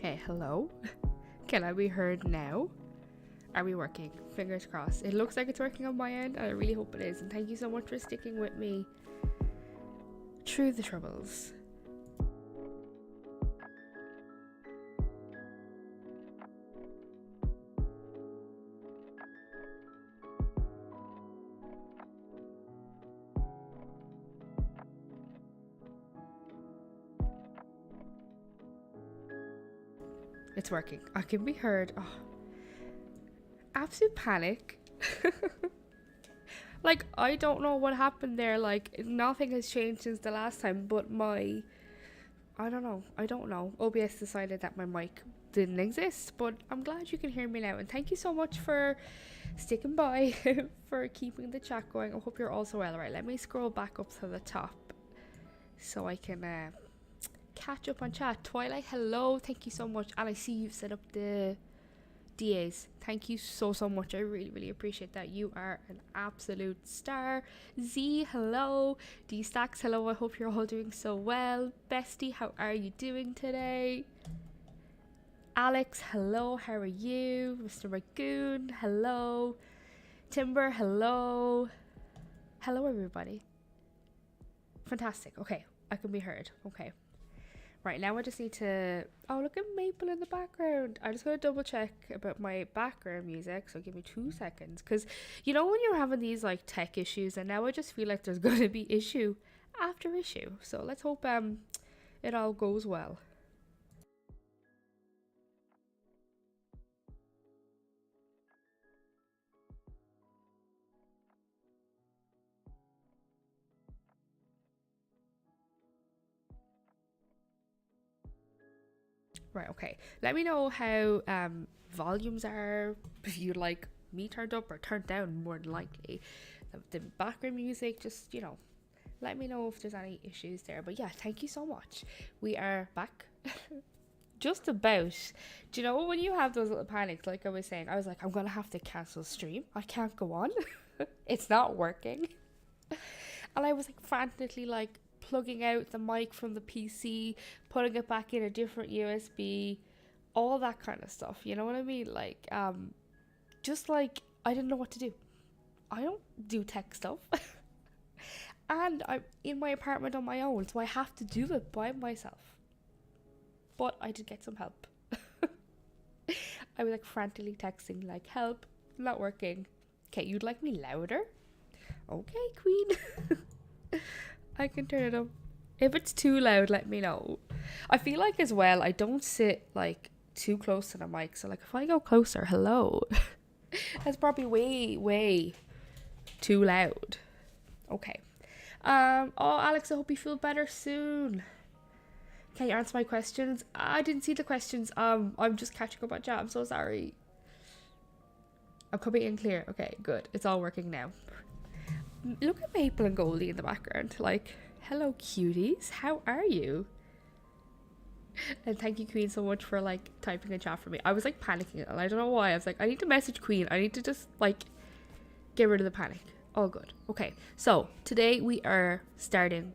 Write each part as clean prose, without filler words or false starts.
Okay, hello? Can I be heard now? Are we working? Fingers crossed. It looks like it's working on my end, and I really hope it is. And thank you so much for sticking with me through the troubles. It's working. I can be heard. Oh. Absolute panic. Like, I don't know what happened there. Like, nothing has changed since the last time, but I don't know. OBS decided that my mic didn't exist, but I'm glad you can hear me now. And thank you so much for sticking by, for keeping the chat going. I hope you're also well. Right, let me scroll back up to the top so I can catch up on chat. Twilight, hello. Thank you so much. And I see you've set up the DAs. Thank you so much. I really appreciate that. You are an absolute star. Z, hello. D Stacks, hello. I hope you're all doing so well. Bestie, how are you doing today? Alex, hello. How are you? Mr. Ragoon, hello. Timber, hello. Hello, everybody. Fantastic. Okay, I can be heard. Okay. Right, now I just need to... Oh, look at Maple in the background. I just got to double check about my background music, so give me 2 seconds. Because, you know when you're having these, like, tech issues, and now I just feel like there's going to be issue after issue. So let's hope it all goes well. Right, okay. Let me know how volumes are, if you like me turned up or turned down, more than likely. The background music, just, you know, let me know if there's any issues there. But yeah, thank you so much. We are back. Just about. Do you know when you have those little panics, like I was saying, I was like, I'm going to have to cancel stream. I can't go on. It's not working. And I was like frantically like plugging out the mic from the PC, putting it back in a different USB, all that kind of stuff. You know what I mean? Like, just like, I didn't know what to do. I don't do tech stuff. And I'm in my apartment on my own, so I have to do it by myself. But I did get some help. I was like frantically texting, like, help, not working. Okay, you'd like me louder? Okay, queen. I can turn it up. If it's too loud, let me know. I feel like as well, I don't sit like too close to the mic. So like if I go closer, hello. That's probably way too loud. Okay. Oh, Alex, I hope you feel better soon. Can you answer my questions? I didn't see the questions. I'm just catching up on chat. I'm so sorry. I'm coming in clear. Okay, good. It's all working now. Look at Maple and Goldie in the background. Like, hello, cuties. How are you? And thank you, Queen, so much for, like, typing in chat for me. I was, like, panicking. And I don't know why. I was like, I need to message Queen. I need to just, like, get rid of the panic. All good. Okay. So, today we are starting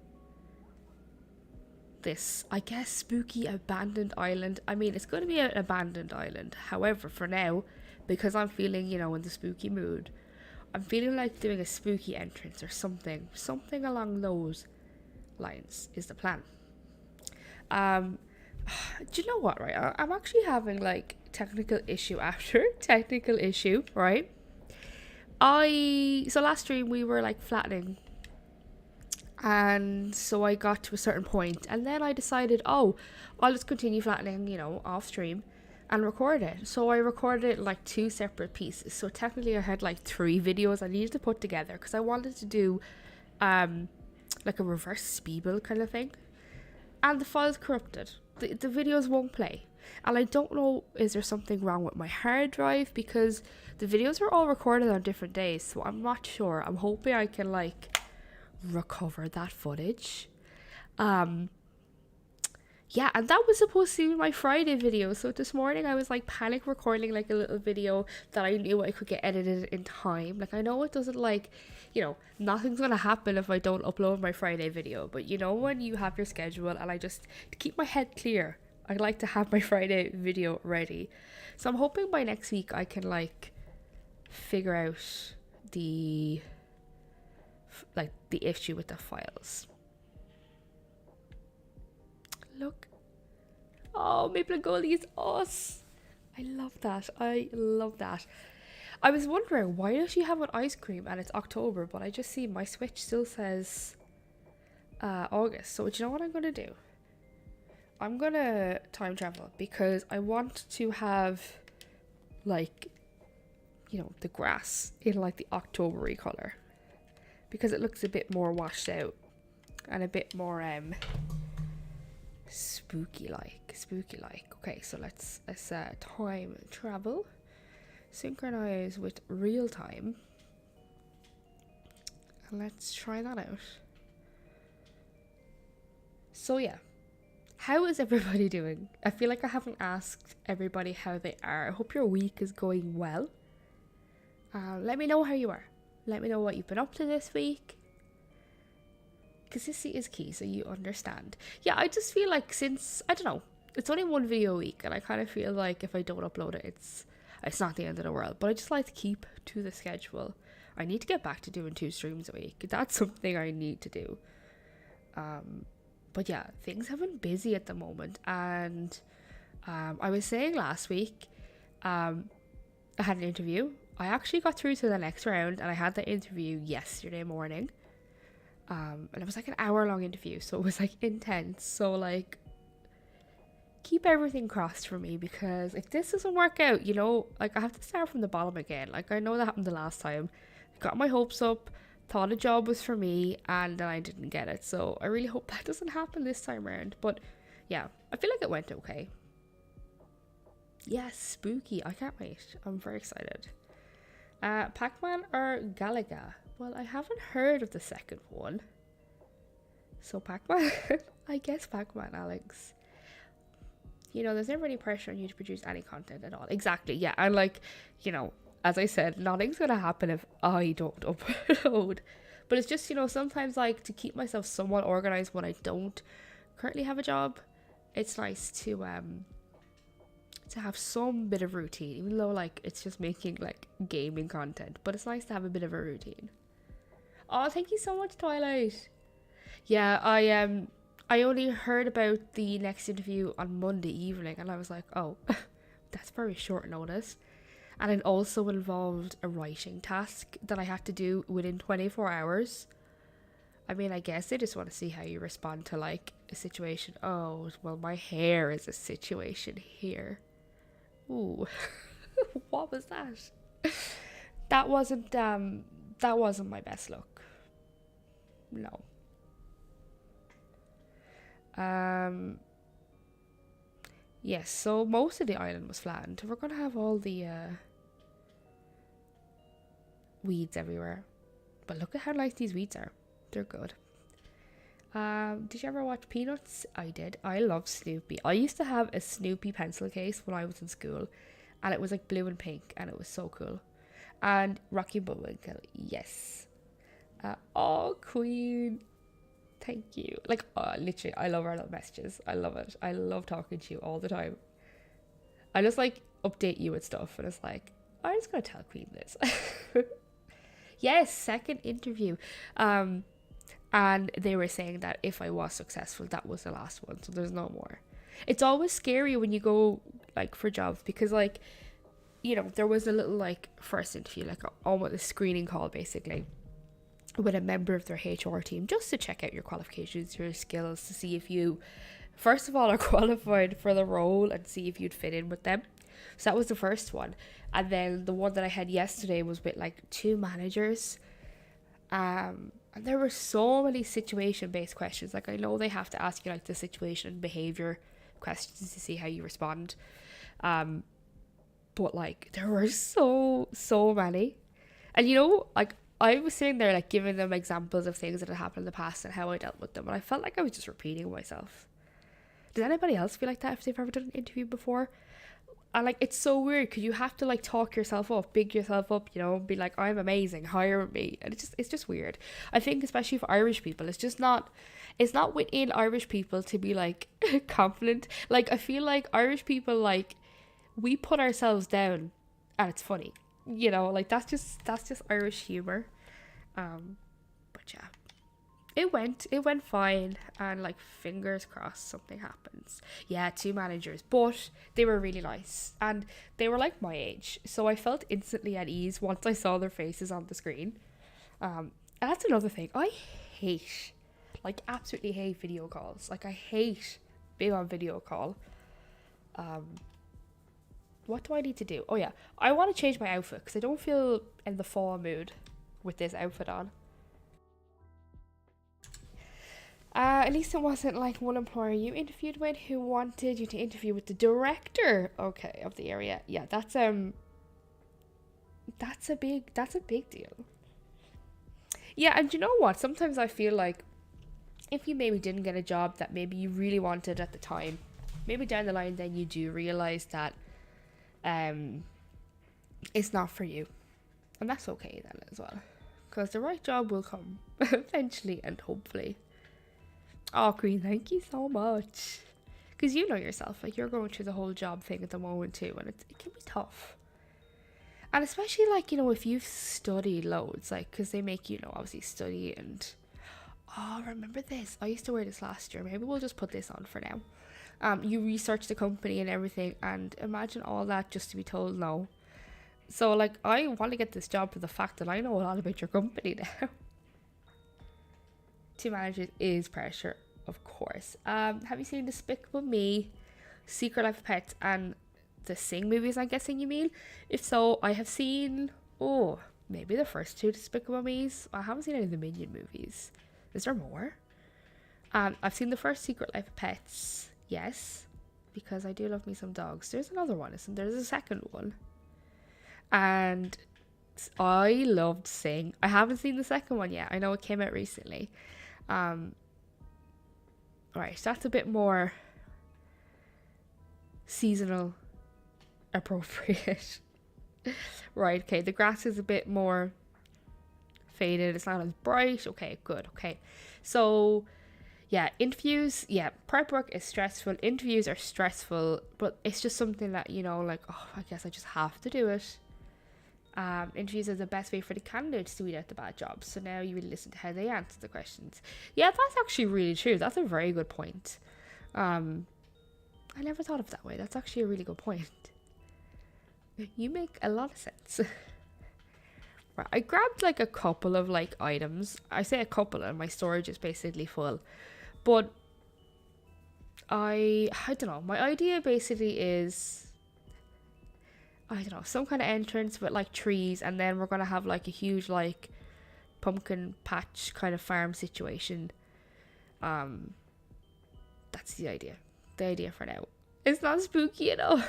this, I guess, spooky abandoned island. I mean, it's going to be an abandoned island. However, for now, because I'm feeling, you know, in the spooky mood, I'm feeling like doing a spooky entrance or something along those lines is the plan. Do you know what, right? I'm actually having like technical issue after technical issue, right? So last stream we were like flattening, and so I got to a certain point, and then I decided, oh, I'll just continue flattening, you know, off stream and record it. So I recorded it in like 2 separate pieces. So technically I had like 3 videos I needed to put together because I wanted to do like a reverse speedbuild kind of thing. And the file's corrupted. The videos won't play. And I don't know, is there something wrong with my hard drive? Because the videos are all recorded on different days, so I'm not sure. I'm hoping I can like recover that footage. Yeah, and that was supposed to be my Friday video. So this morning I was like panic recording like a little video that I knew I could get edited in time. Like I know it doesn't like, you know, nothing's gonna happen if I don't upload my Friday video. But you know when you have your schedule and I just, to keep my head clear, I'd like to have my Friday video ready. So I'm hoping by next week I can like figure out the issue with the files. Look. Oh, Maple and Goldie is us. I love that. I love that. I was wondering, why does she have an ice cream and it's October, but I just see my Switch still says August. So do you know what I'm going to do? I'm going to time travel because I want to have like, you know, the grass in like the October-y colour. Because it looks a bit more washed out and a bit more spooky like. Okay, so let's time travel, synchronize with real time, and let's try that out. So yeah, how is everybody doing? I feel like I haven't asked everybody how they are. I hope your week is going well. Let me know how you are. Let me know what you've been up to this week. Consistency is key, so you understand. Yeah, I just feel like since, I don't know, it's only one video a week, and I kind of feel like if I don't upload it, it's not the end of the world. But I just like to keep to the schedule. I need to get back to doing 2 streams a week. That's something I need to do. But yeah, things have been busy at the moment. And I was saying last week, I had an interview. I actually got through to the next round, and I had the interview yesterday morning. And it was like an hour-long interview, so it was like intense. So like, keep everything crossed for me, because if this doesn't work out, you know, like I have to start from the bottom again. Like I know that happened the last time. Got my hopes up, thought a job was for me, and then I didn't get it. So I really hope that doesn't happen this time around. But yeah, I feel like it went okay. Yes, spooky. I can't wait. I'm very excited. Pac-Man or Galaga? Well, I haven't heard of the second one. So Pac-Man? I guess Pac-Man, Alex. You know, there's never any pressure on you to produce any content at all. Exactly, yeah. And like, you know, as I said, nothing's going to happen if I don't upload. But it's just, you know, sometimes like to keep myself somewhat organized when I don't currently have a job, it's nice to have some bit of routine, even though like it's just making like gaming content. But it's nice to have a bit of a routine. Oh, thank you so much, Twilight. Yeah, I only heard about the next interview on Monday evening, and I was like, oh, that's very short notice. And it also involved a writing task that I had to do within 24 hours. I mean, I guess they just want to see how you respond to like a situation. Oh, well, my hair is a situation here. Ooh, what was that? That wasn't my best look. No. Yes, so most of the island was flattened. We're gonna have all the weeds everywhere. But look at how nice these weeds are. They're good. Did you ever watch Peanuts? I did. I love Snoopy. I used to have a Snoopy pencil case when I was in school, and it was like blue and pink, and it was so cool. And Rocky Bullwinkle, yes. Oh, Queen. Thank you. Like, literally, I love our little messages. I love it. I love talking to you all the time. I just like update you with stuff, and it's like, I'm just gonna tell Queen this. Yes, second interview. And they were saying that if I was successful, that was the last one, so there's no more. It's always scary when you go like for jobs, because like, you know, there was a little like first interview, like almost a screening call basically, with a member of their HR team, just to check out your qualifications, your skills, to see if you first of all are qualified for the role and see if you'd fit in with them. So that was the first one. And then the one that I had yesterday was with like 2 managers. And there were so many situation based questions. Like, I know they have to ask you like the situation and behavior questions to see how you respond. But like there were so many. And you know, like I was sitting there like giving them examples of things that had happened in the past and how I dealt with them, and I felt like I was just repeating myself. Does anybody else feel like that if they've ever done an interview before? And like it's so weird because you have to like talk yourself up, big yourself up, you know, be like, I'm amazing, hire me. And it's just weird. I think especially for Irish people, it's not within Irish people to be like confident. Like I feel like Irish people, like, we put ourselves down and it's funny. You know, like that's just Irish humor. But yeah, it went fine, and like fingers crossed something happens. Yeah, two managers, but they were really nice and they were like my age, so I felt instantly at ease once I saw their faces on the screen. And that's another thing I hate, like absolutely hate video calls. Like I hate being on video call. What do I need to do? Oh yeah, I want to change my outfit because I don't feel in the fall mood with this outfit on. At least it wasn't like one employer you interviewed with who wanted you to interview with the director, okay, of the area. Yeah, that's a big deal. Yeah, and you know what? Sometimes I feel like if you maybe didn't get a job that maybe you really wanted at the time, maybe down the line then you do realize that um it's not for you. And that's okay then as well. Because the right job will come eventually and hopefully. Oh, Queen, thank you so much. Because you know yourself, like you're going through the whole job thing at the moment too, and it can be tough. And especially like, you know, if you've studied loads, like, because they make you know, obviously study and. Oh, remember this? I used to wear this last year. Maybe we'll just put this on for now. You research the company and everything, and imagine all that just to be told no. So, like, I want to get this job for the fact that I know a lot about your company now. To managers is pressure, of course. Have you seen Despicable Me, Secret Life of Pets, and the Sing movies? I'm guessing you mean. If so, I have seen. Oh, maybe the first two Despicable Me's. I haven't seen any of the Minion movies. Is there more? I've seen the first Secret Life of Pets. Yes, because I do love me some dogs. There's another one, isn't there? There's a second one. And I loved Sing. I haven't seen the second one yet. I know it came out recently. Right, so that's a bit more seasonal appropriate. Right, okay, the grass is a bit more faded. It's not as bright. Okay, good. Okay, so yeah, interviews. Yeah, prep work is stressful. Interviews are stressful, but it's just something that, you know, like, oh, I guess I just have to do it. Interviews are the best way for the candidates to weed out the bad jobs. So now you really listen to how they answer the questions. Yeah, that's actually really true. That's a very good point. I never thought of it that way. That's actually a really good point. You make a lot of sense. Right, I grabbed like a couple of like items. I say a couple and my storage is basically full. But I don't know. My idea basically is, I don't know, some kind of entrance with like trees, and then we're gonna have like a huge like pumpkin patch kind of farm situation. That's the idea. The idea for now. It's not spooky, you know.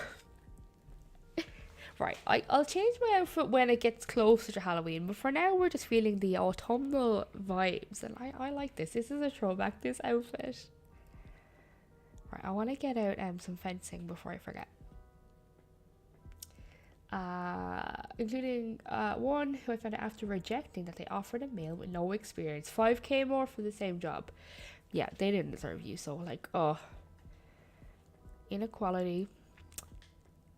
Right, I'll change my outfit when it gets closer to Halloween, but for now we're just feeling the autumnal vibes, and I like this. This is a throwback, this outfit. Right, I want to get out some fencing before I forget. Including one who I found out after rejecting that they offered a male with no experience, 5k more for the same job. Yeah, they didn't deserve you. So like, oh, inequality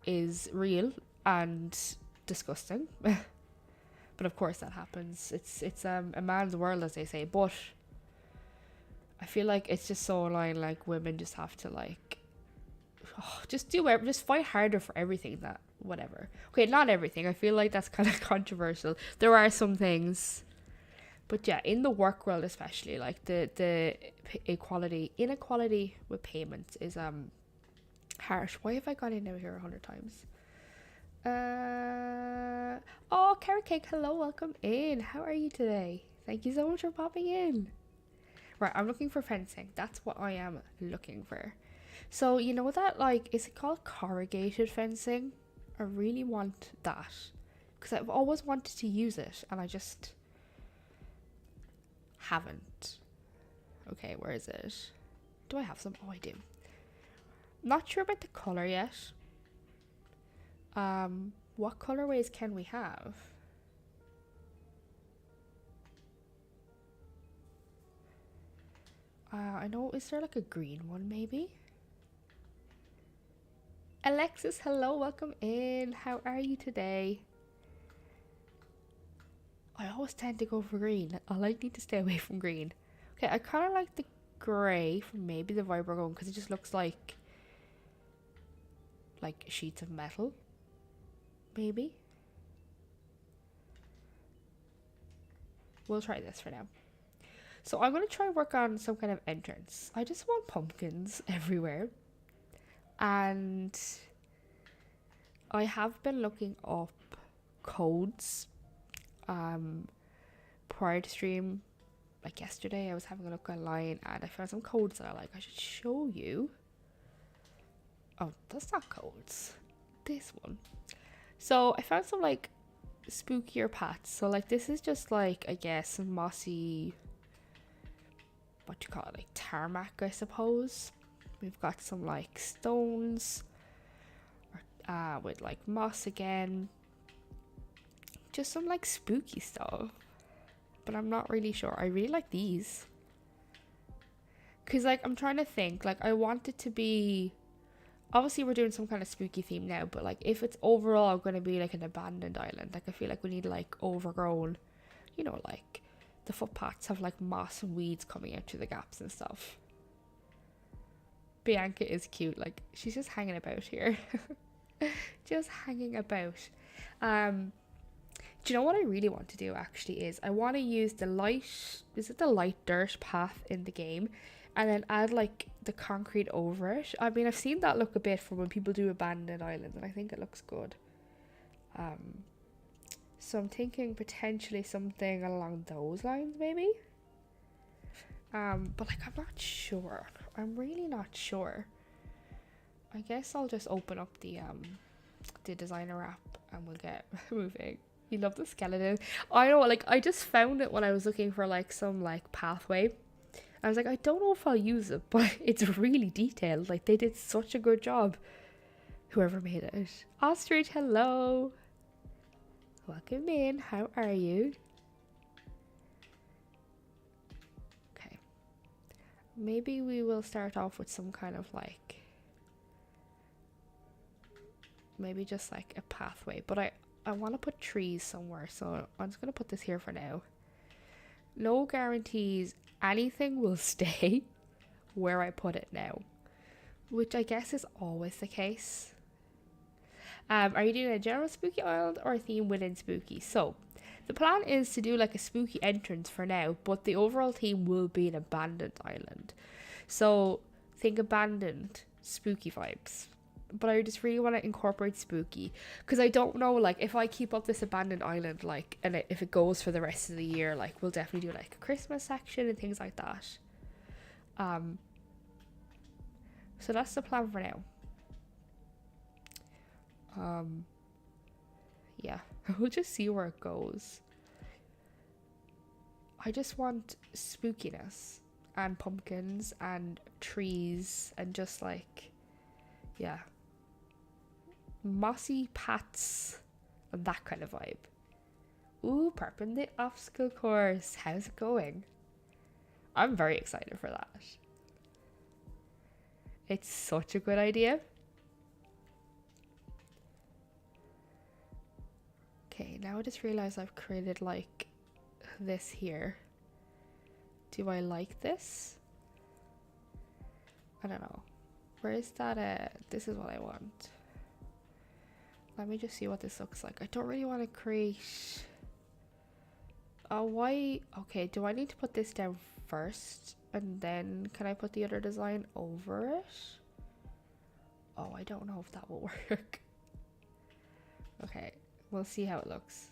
is real and disgusting. But of course that happens. It's a man's world, as they say. But I feel like it's just so annoying. Like, women just have to like, just fight harder for everything. That whatever. Okay, not everything. I feel like that's kind of controversial. There are some things, but yeah, in the work world especially, like the inequality with payments is harsh. Why have I got in out here 100 times? Oh, carrot cake, hello, welcome in. How are you today? Thank you so much for popping in. Right, I'm looking for fencing. That's what I am looking for. So, you know that, like, is it called corrugated fencing? I really want that, because I've always wanted to use it, and I just haven't. Okay, where is it? Do I have some? Oh, I do. Not sure about the colour yet. What colorways can we have? I know, is there like a green one maybe? Alexis, hello, welcome in. How are you today? I always tend to go for green. I need to stay away from green. Okay, I kind of like the grey from maybe the vibe we're going, because it just looks like sheets of metal. Maybe. We'll try this for now. So I'm going to try work on some kind of entrance. I just want pumpkins everywhere. And I have been looking up codes prior to stream. Like yesterday I was having a look online and I found some codes that I should show you. Oh, that's not codes. This one. So I found some like spookier paths. So like this is just like, I guess, mossy, what do you call it, like tarmac, I suppose. We've got some like stones with like moss again. Just some like spooky stuff. But I'm not really sure. I really like these. Because like I'm trying to think, like I want it to be, obviously we're doing some kind of spooky theme now, but like if it's overall going to be like an abandoned island, like I feel like we need like overgrown, you know, like the footpaths have like moss and weeds coming out through the gaps and stuff. Bianca is cute, like she's just hanging about here. Just hanging about. Do you know what I really want to do actually is I want to use the light dirt path in the game and then add like the concrete over it. I mean, I've seen that look a bit from when people do abandoned islands and I think it looks good. So I'm thinking potentially something along those lines maybe. But like I'm not sure. I'm really not sure. I guess I'll just open up the designer app and we'll get moving. You love the skeleton. I know, like I just found it when I was looking for like some like pathway. I was like, I don't know if I'll use it, but it's really detailed. Like they did such a good job. Whoever made it. Ostrich, hello. Welcome in. How are you? Okay. Maybe we will start off with some kind of like, maybe just like a pathway, but I want to put trees somewhere, so I'm just going to put this here for now. No guarantees anything will stay where I put it now, which I guess is always the case. Are you doing a general spooky island or a theme within spooky? So the plan is to do like a spooky entrance for now, but the overall theme will be an abandoned island. So think abandoned, spooky vibes. But I just really want to incorporate spooky because I don't know, like if I keep up this abandoned island, like, and if it goes for the rest of the year, like we'll definitely do like a Christmas section and things like that. So that's the plan for now. Yeah, we'll just see where it goes. I just want spookiness and pumpkins and trees and just like, yeah, mossy paths and that kind of vibe. Ooh, prepping the obstacle course. How's it going? I'm very excited for that. It's such a good idea. Okay, now I just realized I've created like this here. Do I like this? I don't know. Where is that? This is what I want. Let me just see what this looks like. I don't really want to create... why? Okay, do I need to put this down first? And then can I put the other design over it? Oh, I don't know if that will work. Okay, we'll see how it looks.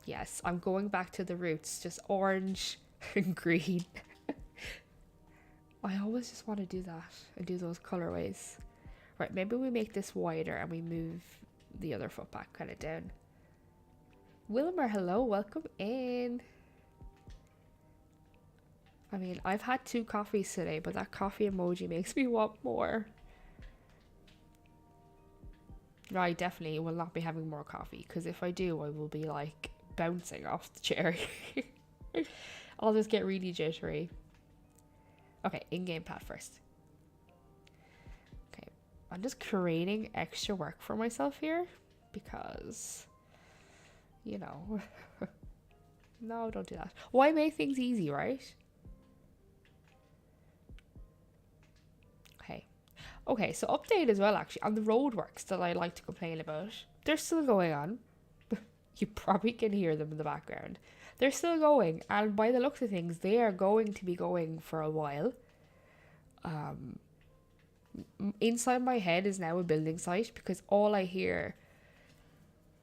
Yes, I'm going back to the roots. Just orange and green. I always just want to do that and do those colorways. Right, maybe we make this wider and we move the other foot back kind of down. Wilmer, hello, welcome in. I mean, I've had 2 coffees today, but that coffee emoji makes me want more. I definitely will not be having more coffee, because if I do, I will be like bouncing off the chair. I'll just get really jittery. Okay, in-game path first. Okay, I'm just creating extra work for myself here because, you know, no, don't do that. Why make things easy, right? Okay, so update as well, actually, on the roadworks that I like to complain about. They're still going on. You probably can hear them in the background. They're still going, and by the looks of things, they are going to be going for a while. Inside my head is now a building site because all I hear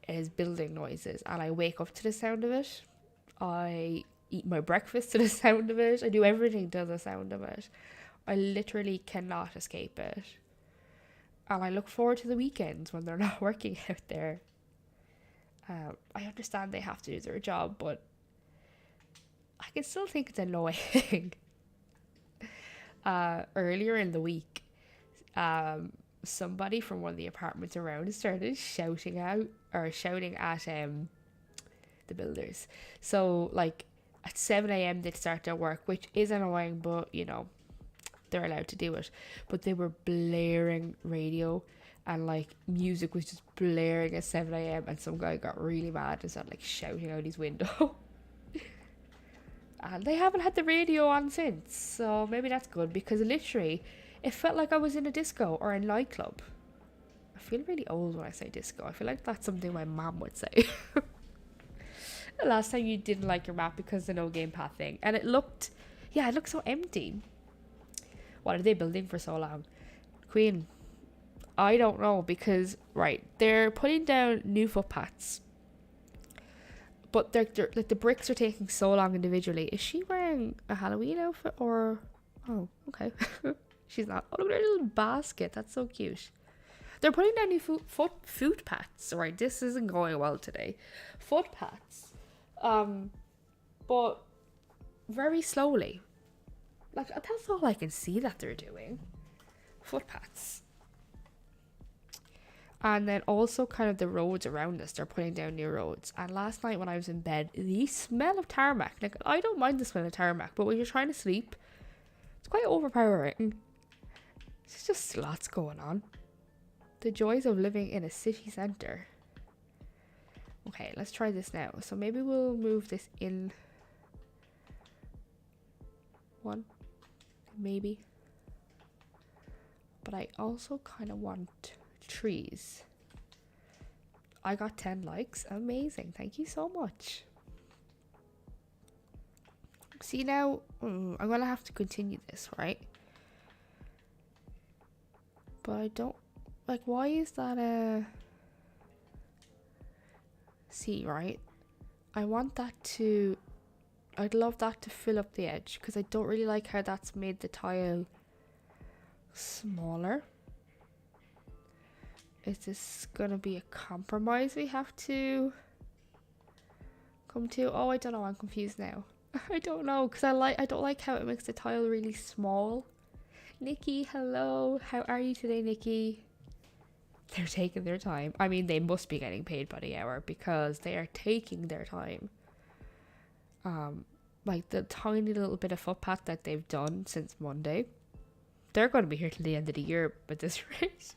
is building noises, and I wake up to the sound of it. I eat my breakfast to the sound of it. I do everything to the sound of it. I literally cannot escape it. And I look forward to the weekends when they're not working out there. I understand they have to do their job, but I can still think it's annoying. Earlier in the week, somebody from one of the apartments around started shouting at the builders. So like at 7 a.m. they'd start their work, which is annoying, but you know, they're allowed to do it. But they were blaring radio, and like music was just blaring at 7 a.m. and some guy got really mad and started like shouting out his window. And they haven't had the radio on since, so maybe that's good, because literally it felt like I was in a disco or a nightclub. I feel really old when I say disco. I feel like that's something my mom would say. The last time you didn't like your map because of the no game path thing, and it looked so empty. What are they building for so long? Queen, I don't know, because right, they're putting down new footpaths, but they're like the bricks are taking so long individually. Is she wearing a Halloween outfit or? Oh, okay. She's not. Oh, look at her little basket. That's so cute. They're putting down new footpaths. Right, this isn't going well today. Footpaths, but very slowly. Like, that's all I can see that they're doing. Footpaths. And then also kind of the roads around us. They're putting down new roads. And last night when I was in bed, the smell of tarmac. Like, I don't mind the smell of tarmac, but when you're trying to sleep, it's quite overpowering. There's just lots going on. The joys of living in a city centre. Okay, let's try this now. So maybe we'll move this in one. Maybe. But I also kind of want trees. I got 10 likes. Amazing. Thank you so much. See now, I'm going to have to continue this, right? But I don't, like, why is that a see, right? I want that to, I'd love that to fill up the edge, because I don't really like how that's made the tile smaller. Is this gonna be a compromise we have to come to? Oh, I don't know, I'm confused now. I don't know, because I don't like how it makes the tile really small. Nikki, hello. How are you today, Nikki? They're taking their time. I mean, they must be getting paid by the hour because they are taking their time. Like the tiny little bit of footpath that they've done since Monday. They're going to be here till the end of the year at this rate.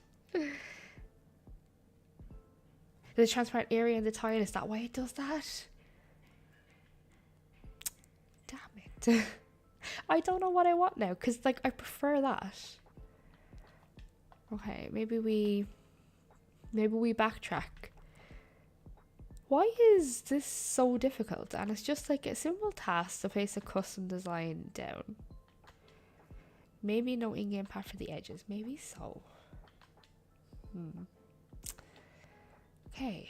The transparent area in the tile, is that why it does that? Damn it. I don't know what I want now, because like I prefer that. Okay, maybe we backtrack. Why is this so difficult? And it's just like a simple task to place a custom design down. Maybe no in-game path for the edges. Maybe so. Okay.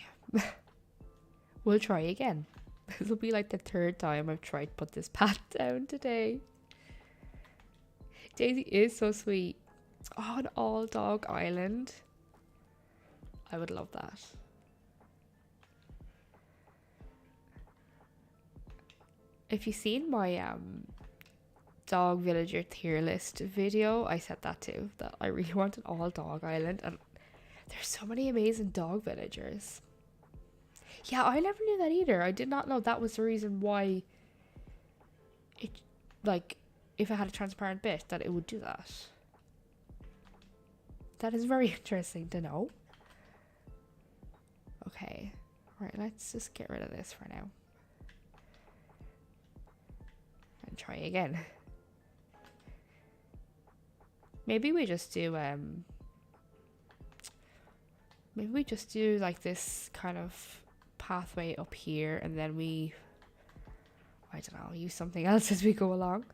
We'll try again. This will be like the third time I've tried to put this path down today. Daisy is so sweet. Oh, an all-dog island. I would love that. If you've seen my dog villager tier list video, I said that too, that I really want an all-dog island, and There's so many amazing dog villagers. Yeah, I never knew that either. I did not know that was the reason why it, like, if it had a transparent bit, that it would do that. That is very interesting to know. Okay. Right, let's just get rid of this for now. And try again. Maybe we just do, maybe we just do like this kind of pathway up here, and then we, I don't know, use something else as we go along.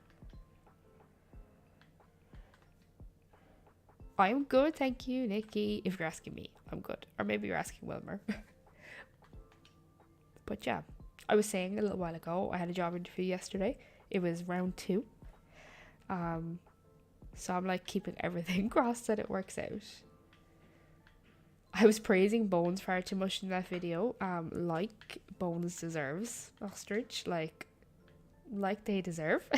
I'm good, thank you, Nikki. If you're asking me, I'm good. Or maybe you're asking Wilmer. But yeah, I was saying a little while ago, I had a job interview yesterday. It was round 2. So I'm like keeping everything crossed that it works out. I was praising Bones far too much in that video. Like Bones deserves ostrich, like they deserve.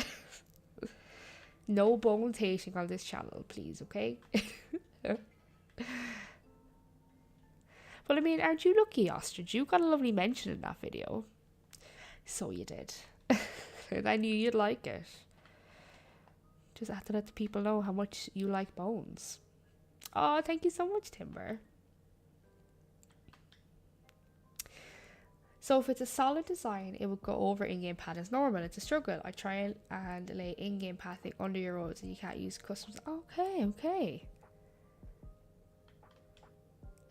No Bones hating on this channel, please, okay? Well, I mean, aren't you lucky, ostrich? You got a lovely mention in that video. So you did. And I knew you'd like it. Just have to let the people know how much you like Bones. Oh, thank you so much, Timber. So if it's a solid design, it will go over in-game path as normal. It's a struggle. I try and lay in-game pathing under your roads and you can't use customs. Okay.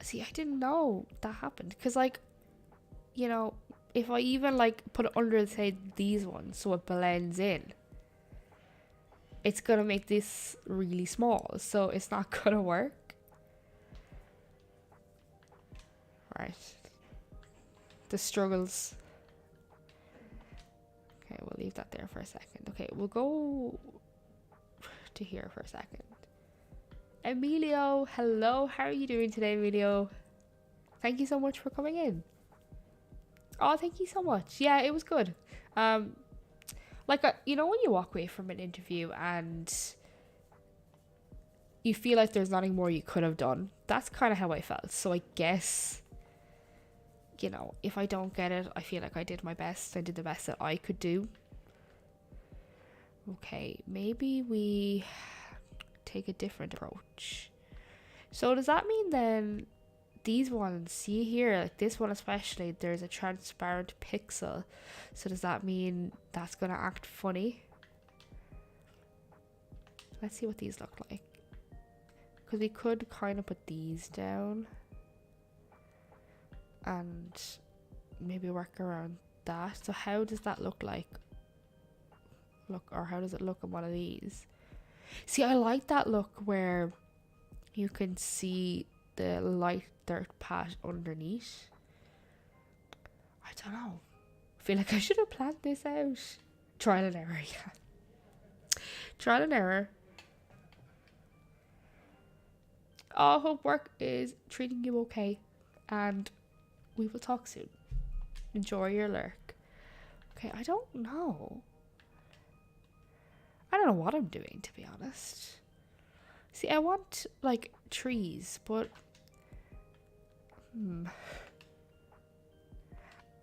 See, I didn't know that happened. Because, like, you know, if I even, like, put it under, say, these ones so it blends in, it's going to make this really small. So it's not going to work. Right. The struggles. Okay, we'll leave that there for a second. Okay, we'll go to here for a second. Emilio, hello. How are you doing today, Emilio? Thank you so much for coming in. Oh, thank you so much. Yeah, it was good. Like, you know when you walk away from an interview and you feel like there's nothing more you could have done? That's kind of how I felt. So I guess, you know, if I don't get it, I feel like I did my best. I did the best that I could do. Okay, maybe we take a different approach. So does that mean then these ones, see here, like this one especially, there's a transparent pixel. So does that mean that's gonna act funny? Let's see what these look like. Because we could kind of put these down and maybe work around that. So how does that look like? Or how does it look on one of these? See, I like that look where you can see the light dirt patch underneath. I don't know. I feel like I should have planned this out. Trial and error, yeah. Trial and error. I hope work is treating you okay. And we will talk soon. Enjoy your lurk. Okay, I don't know. I don't know what I'm doing, to be honest. See, I want, like, trees, but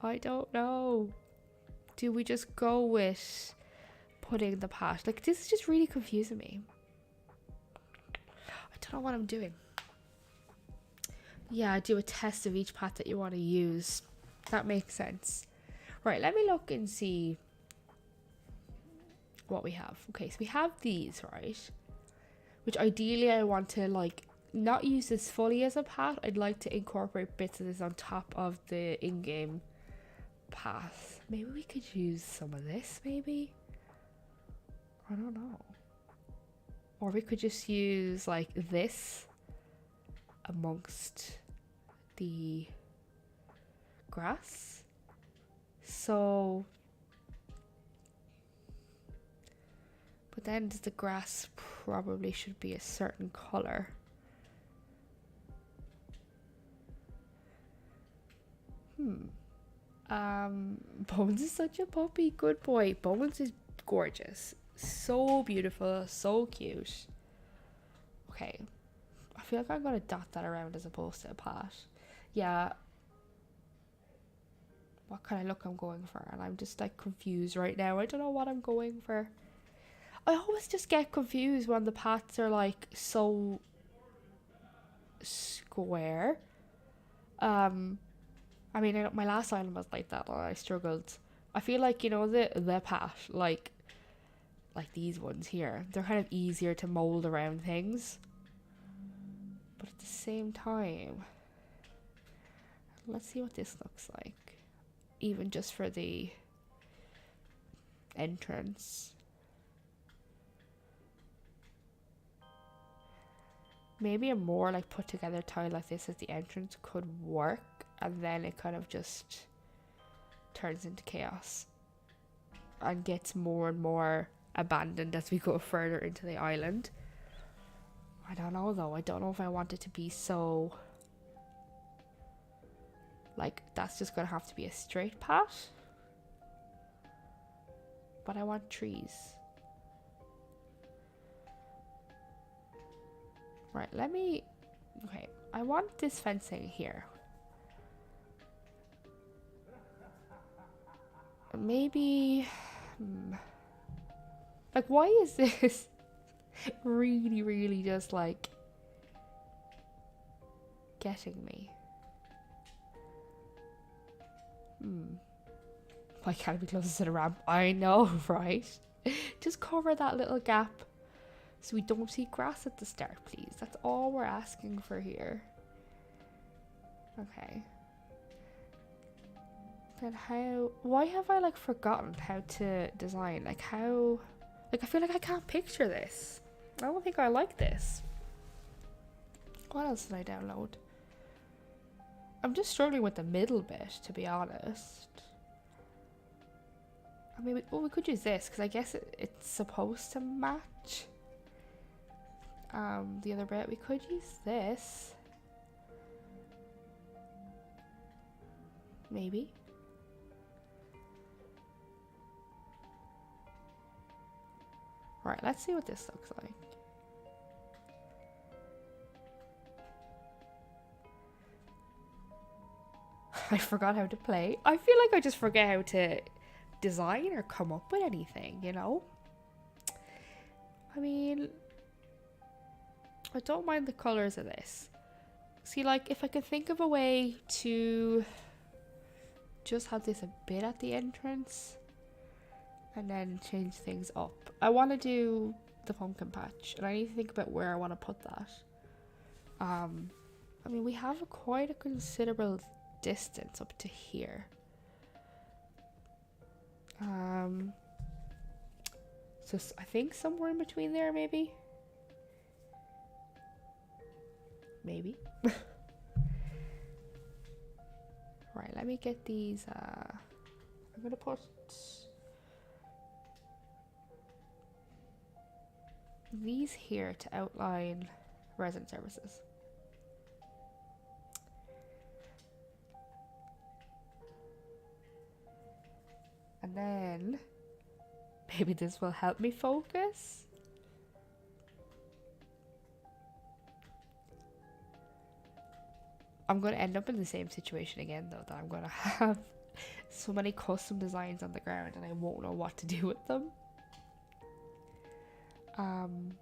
I don't know. Do we just go with putting the patch? Like, this is just really confusing me. I don't know what I'm doing. Yeah, do a test of each path that you want to use. That makes sense. Right, let me look and see what we have. Okay, so we have these, right? Which ideally I want to, like, not use this fully as a path. I'd like to incorporate bits of this on top of the in-game path. Maybe we could use some of this, maybe? I don't know. Or we could just use, like, this amongst the grass. So, but then the grass probably should be a certain color. Bones is such a puppy. Good boy. Bones is gorgeous. So beautiful. So cute. Okay. feel like I'm gonna dot that around as opposed to a pat. Yeah. What kind of look I'm going for, and I'm just like confused right now. I don't know what I'm going for. I always just get confused when the pats are like so square. I mean, my last island was like that, and I struggled. I feel like, you know, the pat, like these ones here, they're kind of easier to mold around things. But at the same time, let's see what this looks like. Even just for the entrance. Maybe a more like put together tile like this as the entrance could work, and then it kind of just turns into chaos and gets more and more abandoned as we go further into the island. I don't know though. I don't know if I want it to be so like that's just gonna have to be a straight path. But I want trees. Right, okay, I want this fencing here. Maybe, like, why is this really just like getting me? Why can't it be closer to the ramp? I know, right? Just cover that little gap so we don't see grass at the start, please. That's all we're asking for here. Okay. Then why have I like forgotten how to design? Like how, like I feel like I can't picture this. I don't think I like this. What else did I download? I'm just struggling with the middle bit, to be honest. I mean, we could use this because I guess it's supposed to match the other bit. We could use this. Maybe. Right, let's see what this looks like. I forgot how to play. I feel like I just forget how to design or come up with anything, you know? I mean, I don't mind the colors of this. See, like, if I could think of a way to just have this a bit at the entrance and then change things up. I want to do the pumpkin patch, and I need to think about where I want to put that. I mean, we have quite a considerable distance up to here. So I think somewhere in between there, maybe. Right, let me get these. I'm gonna put these here to outline resident services. And then maybe this will help me focus. I'm going to end up in the same situation again though, that I'm going to have so many custom designs on the ground and I won't know what to do with them. And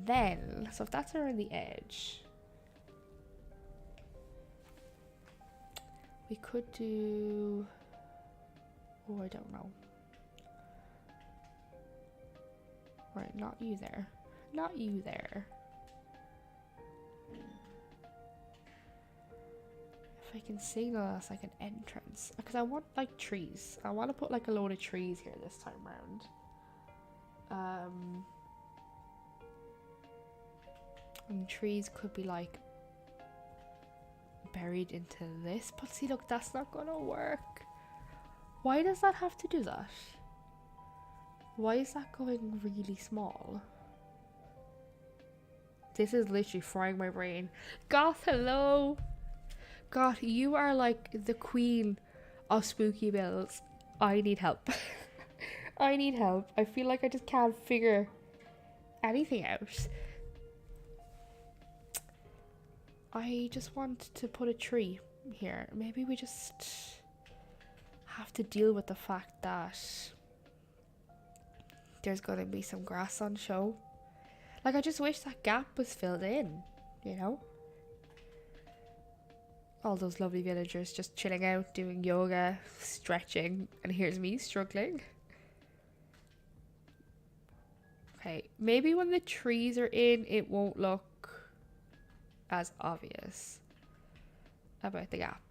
then, so if that's around the edge, we could do, oh, I don't know. Right, not you there. Not you there. If I can signal that's like an entrance. Because I want like trees. I want to put like a load of trees here this time round. And trees could be like buried into this. But see, look, that's not gonna work. Why does that have to do that? Why is that going really small? This is literally frying my brain. Goth, hello! Goth, you are like the queen of spooky bills. I need help. I need help. I feel like I just can't figure anything out. I just want to put a tree here. Maybe we just have to deal with the fact that there's gonna be some grass on show. Like, I just wish that gap was filled in, you know? All those lovely villagers just chilling out, doing yoga, stretching, and here's me struggling. Okay, maybe when the trees are in, it won't look as obvious about the gap.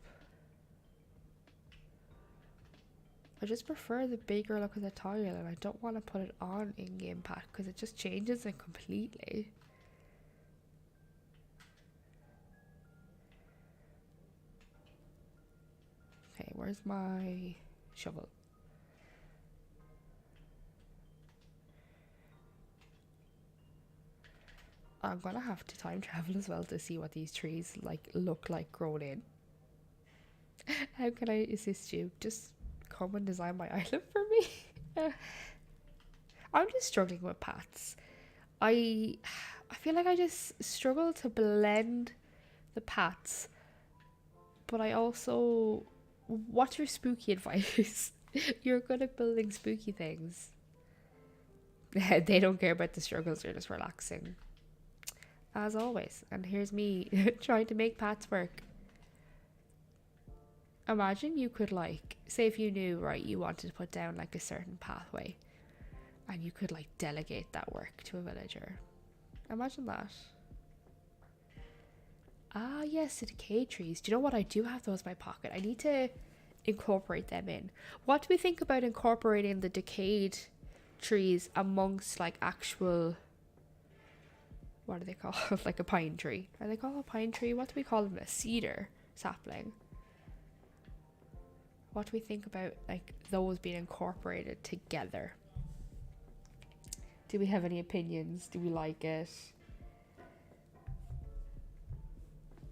I just prefer the bigger look of the tile, and I don't want to put it on in-game pack because it just changes it completely. Okay, where's my shovel? I'm gonna have to time travel as well to see what these trees like look like grown in. How can I assist you? Just come and design my island for me. I'm just struggling with paths. I feel like I just struggle to blend the paths, but I also, what's your spooky advice? You're good at building spooky things. They don't care about the struggles, they're just relaxing. As always. And here's me trying to make paths work. Imagine you could, like, say if you knew, right, you wanted to put down like a certain pathway and you could like delegate that work to a villager. Imagine that. Ah yes, the decay trees. Do you know what? I do have those in my pocket. I need to incorporate them in. What do we think about incorporating the decayed trees amongst like actual, what are they called? Like a pine tree. Are they called a pine tree? What do we call them? A cedar sapling. What do we think about like those being incorporated together? Do we have any opinions? Do we like it?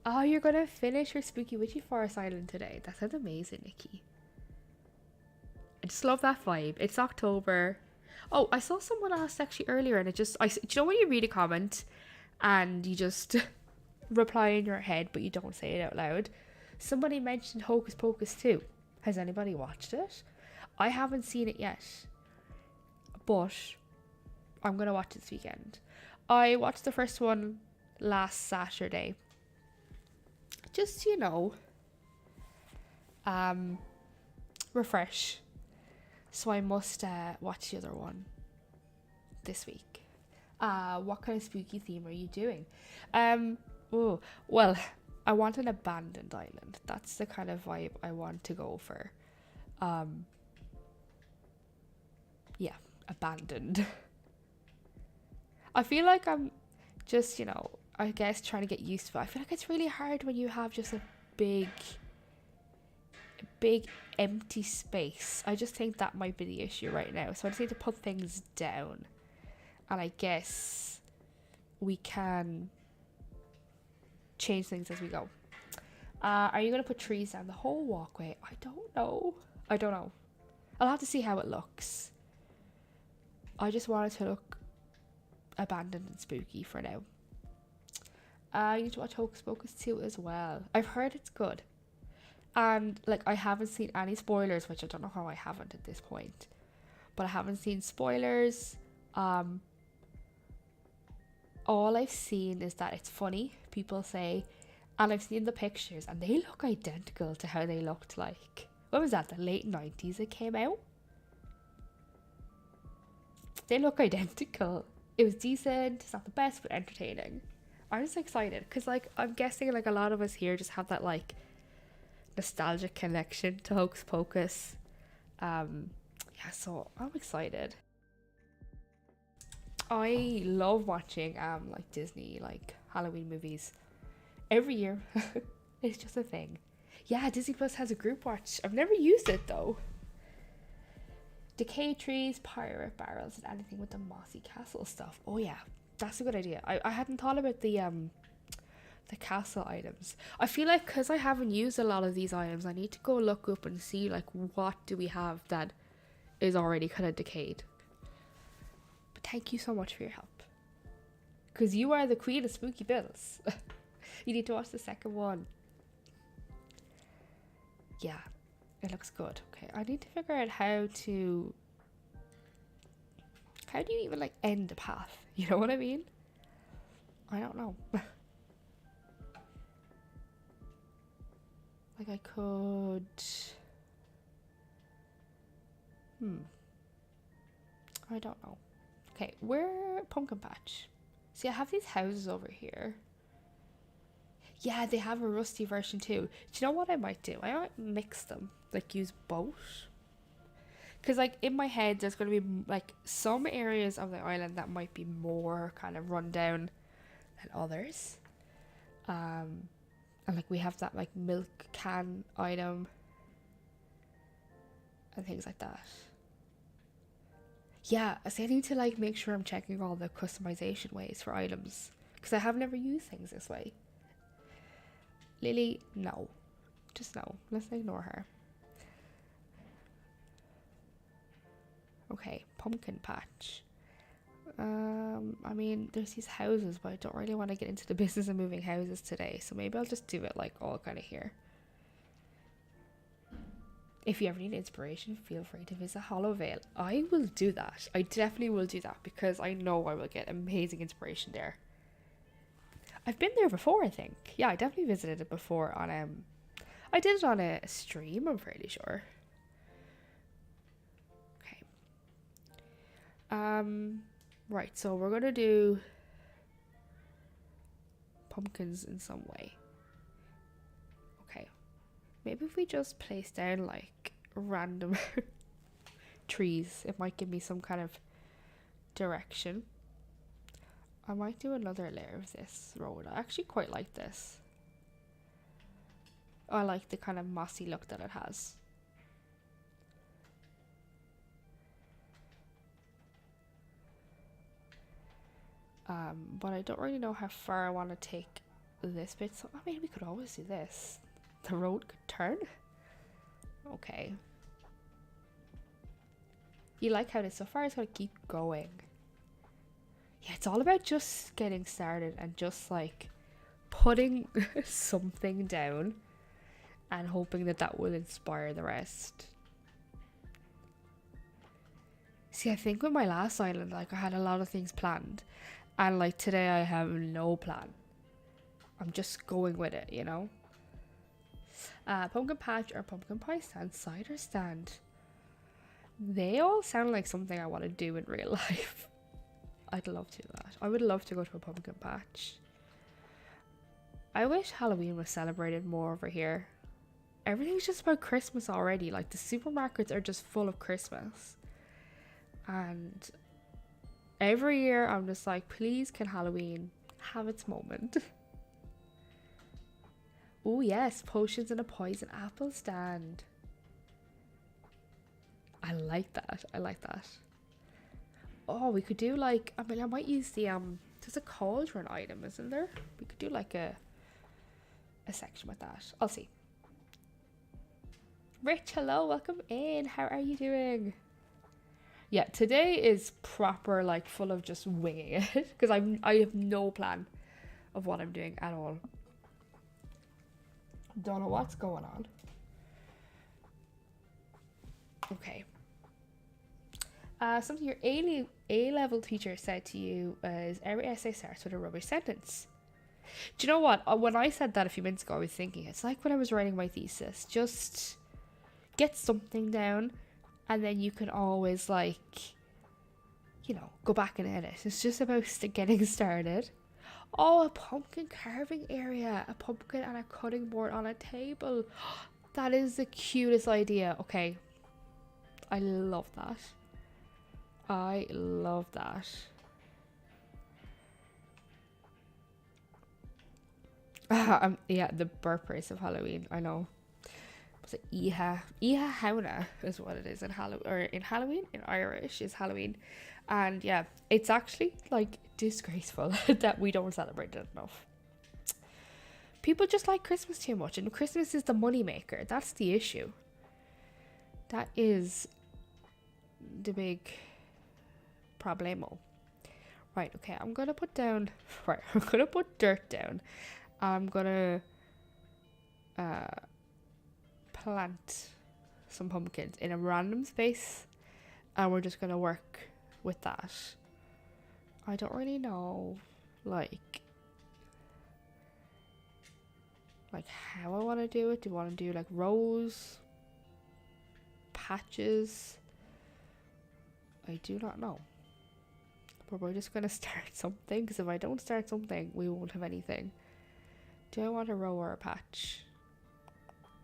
Oh, you're gonna finish your Spooky Witchy Forest Island today. That sounds amazing, Nikki. I just love that vibe. It's October. Oh, I saw someone asked actually earlier, and do you know when you read a comment and you just reply in your head but you don't say it out loud? Somebody mentioned Hocus Pocus 2. Has anybody watched it? I haven't seen it yet, but I'm gonna watch it this weekend. I watched the first one last Saturday. Just, you know, refresh. So I must watch the other one this week. What kind of spooky theme are you doing? Oh, well, I want an abandoned island. That's the kind of vibe I want to go for. Yeah, abandoned. I feel like I'm just, you know, I guess trying to get used to it. I feel like it's really hard when you have just a big empty space. I just think that might be the issue right now. So I just need to put things down. And I guess we can change things as we go. Are you going to put trees down the whole walkway? I don't know. I'll have to see how it looks. I just want it to look abandoned and spooky for now. You need to watch Hocus Pocus 2 as well. I've heard it's good. And like I haven't seen any spoilers, which I don't know how I haven't at this point. But I haven't seen spoilers. All I've seen is that it's funny, people say, and I've seen the pictures and they look identical to how they looked like, what was that, the late 90s it came out? They look identical. It was decent, it's not the best, but entertaining. I'm just excited because like I'm guessing like a lot of us here just have that like nostalgic connection to Hocus Pocus. Yeah, so I'm excited. I love watching like Disney like Halloween movies every year. It's just a thing. Yeah, Disney Plus has a group watch. I've never used it though. Decay trees, pirate barrels, and anything with the mossy castle stuff. Oh yeah, that's a good idea. I hadn't thought about the castle items. I feel like because I haven't used a lot of these items, I need to go look up and see like what do we have that is already kind of decayed. But thank you so much for your help, because you are the queen of spooky bills. You need to watch the second one. Yeah, it looks good. Okay, I need to figure out how do you even like end a path? You know what I mean? I don't know. Like I could... I don't know. Okay, where pumpkin patch? See, I have these houses over here. Yeah, they have a rusty version too. Do you know what I might do? I might mix them. Like use both. Because like in my head there's going to be like some areas of the island that might be more kind of run down than others. And like we have that like milk can item and things like that. Yeah, so I need to like make sure I'm checking all the customization ways for items, because I have never used things this way. Lily, no. Just no. Let's ignore her. Okay, pumpkin patch. I mean, there's these houses, but I don't really want to get into the business of moving houses today, so maybe I'll just do it like all kind of here. If you ever need inspiration, feel free to visit Hollowvale. I will do that. I definitely will do that, because I know I will get amazing inspiration there. I've been there before, I think. Yeah, I definitely visited it before on I did it on a stream, I'm pretty sure. Okay. Right, so we're gonna do pumpkins in some way. Okay. Maybe if we just place down like random trees, it might give me some kind of direction. I might do another layer of this road. I actually quite like this. I like the kind of mossy look that it has. But I don't really know how far I want to take this bit, so I mean we could always do this. The road could turn. Okay. You like how this so far is going to keep going. Yeah, it's all about just getting started and just like putting something down and hoping that that will inspire the rest. See, I think with my last island, like I had a lot of things planned, and like today I have no plan. I'm just going with it, you know? Pumpkin patch or pumpkin pie stand, cider stand. They all sound like something I want to do in real life. I'd love to do that. I would love to go to a pumpkin patch. I wish Halloween was celebrated more over here. Everything's just about Christmas already. Like the supermarkets are just full of Christmas. And every year I'm just like, please can Halloween have its moment. Oh yes, potions and a poison apple stand. I like that. I like that. Oh, we could do like, I mean, I might use the there's a cauldron item, isn't there? We could do like a section with that. I'll see. Rich, hello, welcome in. How are you doing? Yeah, today is proper like full of just winging it, because I have no plan of what I'm doing at all. Don't know what's going on. Okay. Something your A-level teacher said to you is every essay starts with a rubbish sentence. Do you know what? When I said that a few minutes ago, I was thinking it's like when I was writing my thesis. Just get something down, and then you can always like, you know, go back and edit. It's just about getting started. Oh, a pumpkin carving area. A pumpkin and a cutting board on a table. That is the cutest idea. Okay. I love that. I love that. Yeah, the birthplace of Halloween. I know. Was it Iha Hauna is what it is in Halloween in Irish is Halloween. And yeah, it's actually like disgraceful that we don't celebrate it enough. People just like Christmas too much, and Christmas is the money maker. That's the issue. That is the big problemo. Right, okay, I'm gonna put dirt down, I'm gonna plant some pumpkins in a random space, and we're just gonna work with that. I don't really know like how I want to do it. Do I want to do like rows, patches? I do not know, but we're just gonna start something, because if I don't start something, we won't have anything. Do I want a row or a patch?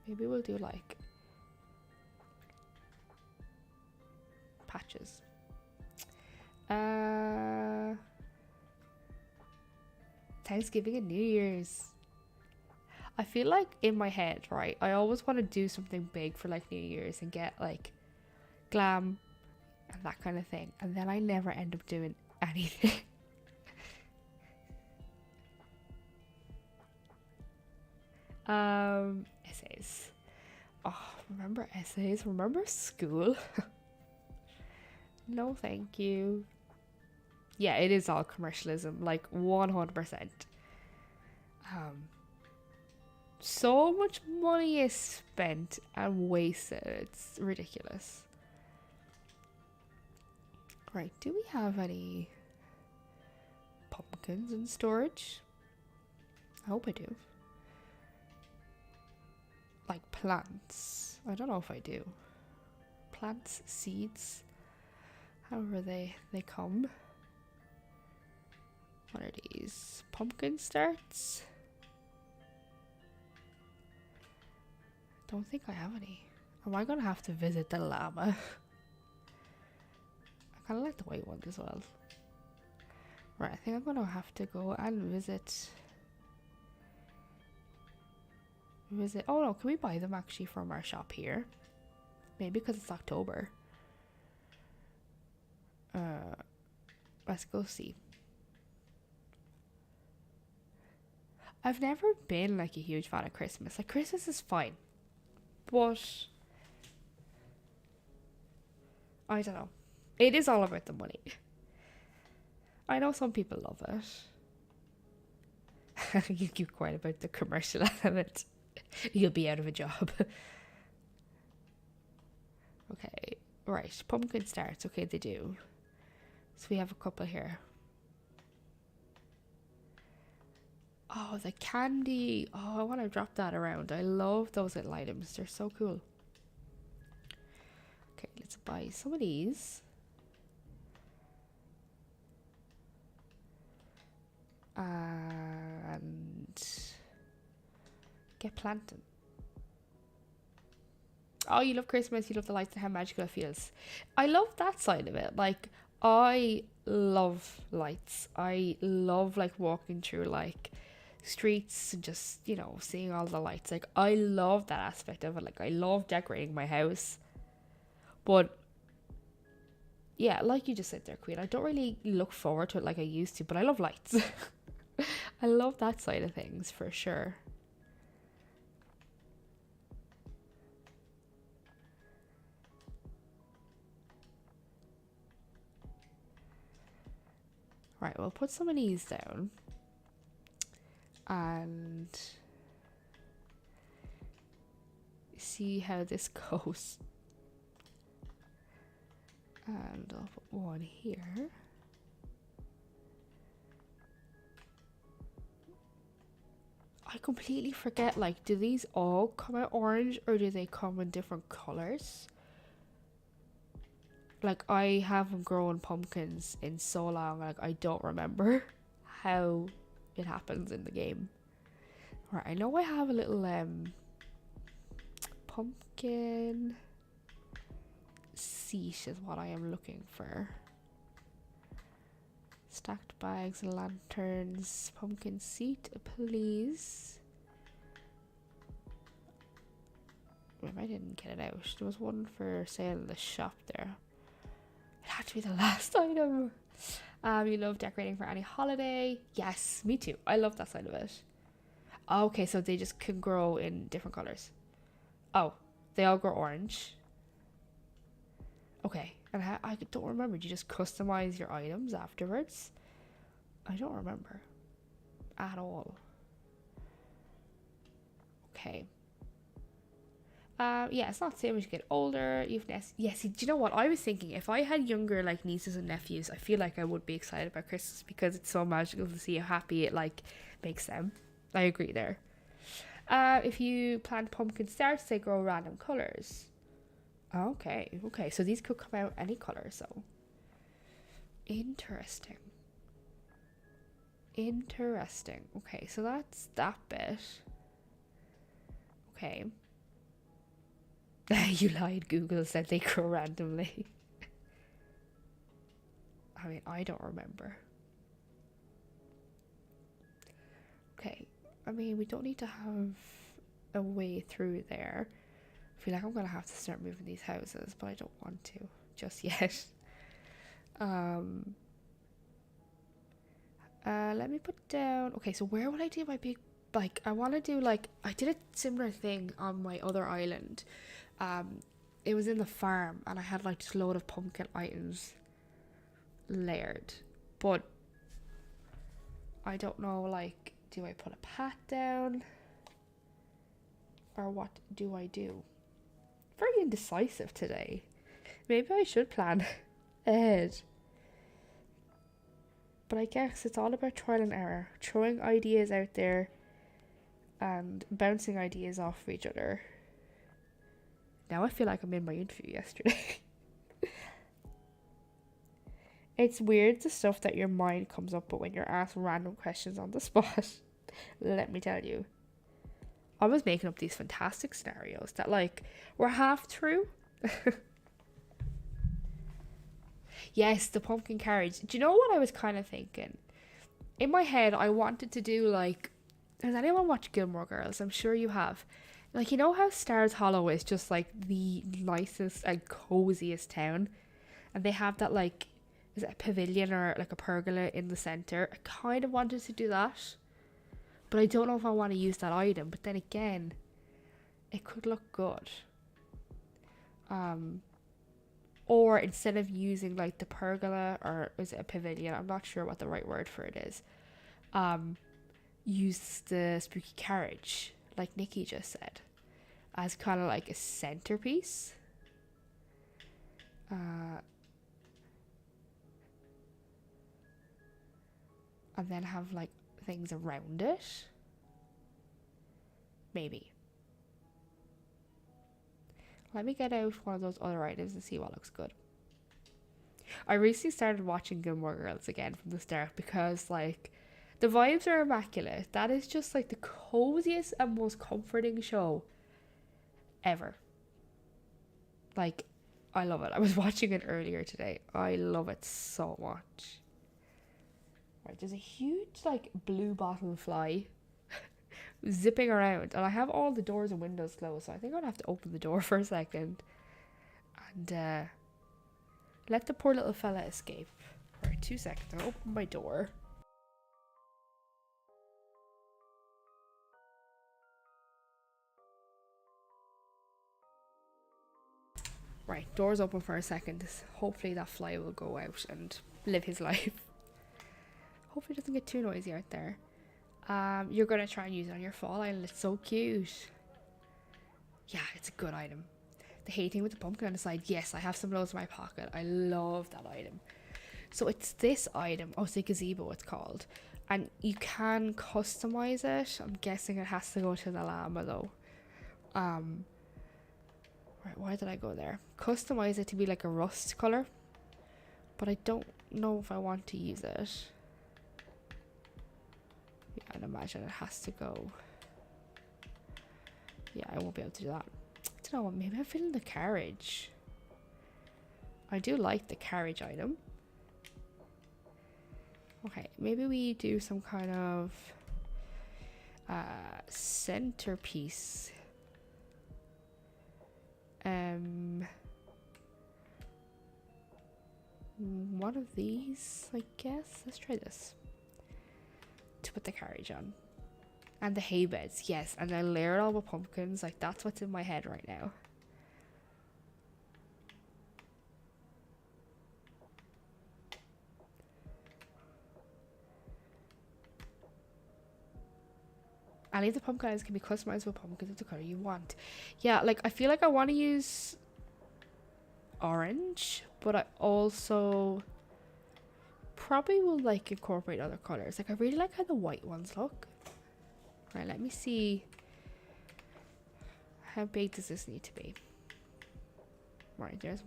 Maybe we'll do like patches. Thanksgiving and New Year's. I feel like in my head, right, I always want to do something big for like New Year's and get like glam and that kind of thing, and then I never end up doing anything. Essays. Oh, remember essays? Remember school? No, thank you. Yeah, it is all commercialism, like 100%. So much money is spent and wasted. It's ridiculous. Right, do we have any pumpkins in storage? I hope I do. Like plants. I don't know if I do. Plants, seeds, however they come. What are these? Pumpkin starts? Don't think I have any. Am I gonna have to visit the llama? I kinda like the white ones as well. Right, I think I'm gonna have to go and visit. Oh no, can we buy them actually from our shop here? Maybe because it's October. Let's go see. I've never been like a huge fan of Christmas. Like Christmas is fine, but I don't know. It is all about the money. I know some people love it. You keep quiet about the commercial element. You'll be out of a job. Okay, right. Pumpkin starts. Okay, they do. So we have a couple here. Oh, the candy. Oh, I want to drop that around. I love those little items. They're so cool. Okay, let's buy some of these. And get planting. Oh, you love Christmas, you love the lights and how magical it feels. I love that side of it. Like, I love lights. I love like walking through like streets and just, you know, seeing all the lights. Like, I love that aspect of it. Like, I love decorating my house. But yeah, like you just said there, Queen, I don't really look forward to it like I used to, but I love lights. I love that side of things for sure. Right, we'll put some of these down. And see how this goes. And I'll put one here. I completely forget, like, do these all come out orange or do they come in different colors? Like, I haven't grown pumpkins in so long, like, I don't remember how it happens in the game. Right, I know I have a little pumpkin seat is what I am looking for. Stacked bags, lanterns, pumpkin seat, please. Maybe I didn't get it out. There was one for sale in the shop there. It had to be the last item. You love decorating for any holiday? Yes, me too. I love that side of it. Oh, okay, so they just can grow in different colors. Oh, they all grow orange. Okay, and I don't remember. Do you just customize your items afterwards? I don't remember at all. Okay. Yeah, it's not the same as you get older. Yeah, see, do you know what? I was thinking if I had younger like nieces and nephews, I feel like I would be excited about Christmas because it's so magical to see how happy it like makes them. I agree there. If you plant pumpkin starts, they grow random colors. Okay. So these could come out any color. So interesting. Okay, so that's that bit. Okay. You lied. Google said they grow randomly. I mean, I don't remember. Okay. I mean, we don't need to have a way through there. I feel like I'm gonna have to start moving these houses, but I don't want to just yet. Let me put down. Okay, so where would I do my big? Like, I want to do like I did a similar thing on my other island. It was in the farm, and I had like just a load of pumpkin items layered, but I don't know. Like, do I put a path down, or what do I do? Very indecisive today. Maybe I should plan ahead. But I guess it's all about trial and error, throwing ideas out there and bouncing ideas off of each other. Now I feel like I'm in my interview yesterday. It's weird the stuff that your mind comes up with when you're asked random questions on the spot. Let me tell you. I was making up these fantastic scenarios that like were half true. Yes, the pumpkin carriage. Do you know what I was kind of thinking? In my head, I wanted to do like... Has anyone watched Gilmore Girls? I'm sure you have. Like, you know how Stars Hollow is just like the nicest and coziest town? And they have that like... Is it a pavilion or like a pergola in the centre? I kind of wanted to do that. But I don't know if I want to use that item. But then again, it could look good. Or instead of using like the pergola, or is it a pavilion? I'm not sure what the right word for it is. Use the spooky carriage, like Nikki just said, as kind of like a centerpiece. And then have like things around it. Maybe. Let me get out one of those other items and see what looks good. I recently started watching Gilmore Girls again from the start because, like, the vibes are immaculate. That is just, like, the coziest and most comforting show ever. Like, I love it. I was watching it earlier today. I love it so much. Right, there's a huge, like, blue bottle fly zipping around, and I have all the doors and windows closed, so I think I'm gonna have to open the door for a second and let the poor little fella escape. Right, 2 seconds. I'll open my door. Right, door's open for a second. Hopefully that fly will go out and live his life. Hopefully it doesn't get too noisy out there. You're gonna try and use it on your fall island. It's so cute. Yeah, it's a good item. The hating with the pumpkin on the side. Yes, I have some loads in my pocket. I love that item. So it's this item. Oh, it's the gazebo it's called. And you can customize it. I'm guessing it has to go to the llama though. Right, why did I go there? Customize it to be like a rust colour. But I don't know if I want to use it. Yeah, I'd imagine it has to go. Yeah, I won't be able to do that. I don't know what, maybe I'm feeling the carriage. I do like the carriage item. Okay, maybe we do some kind of centerpiece. One of these, I guess. Let's try this. To put the carriage on. And the hay beds, yes. And then layer it all with pumpkins. Like, that's what's in my head right now. Any of the pumpkin items can be customized with pumpkins of the color you want. Yeah, like, I feel like I want to use orange, but I also probably will, like, incorporate other colors. Like, I really like how the white ones look. Right, let me see. How big does this need to be? Right, there's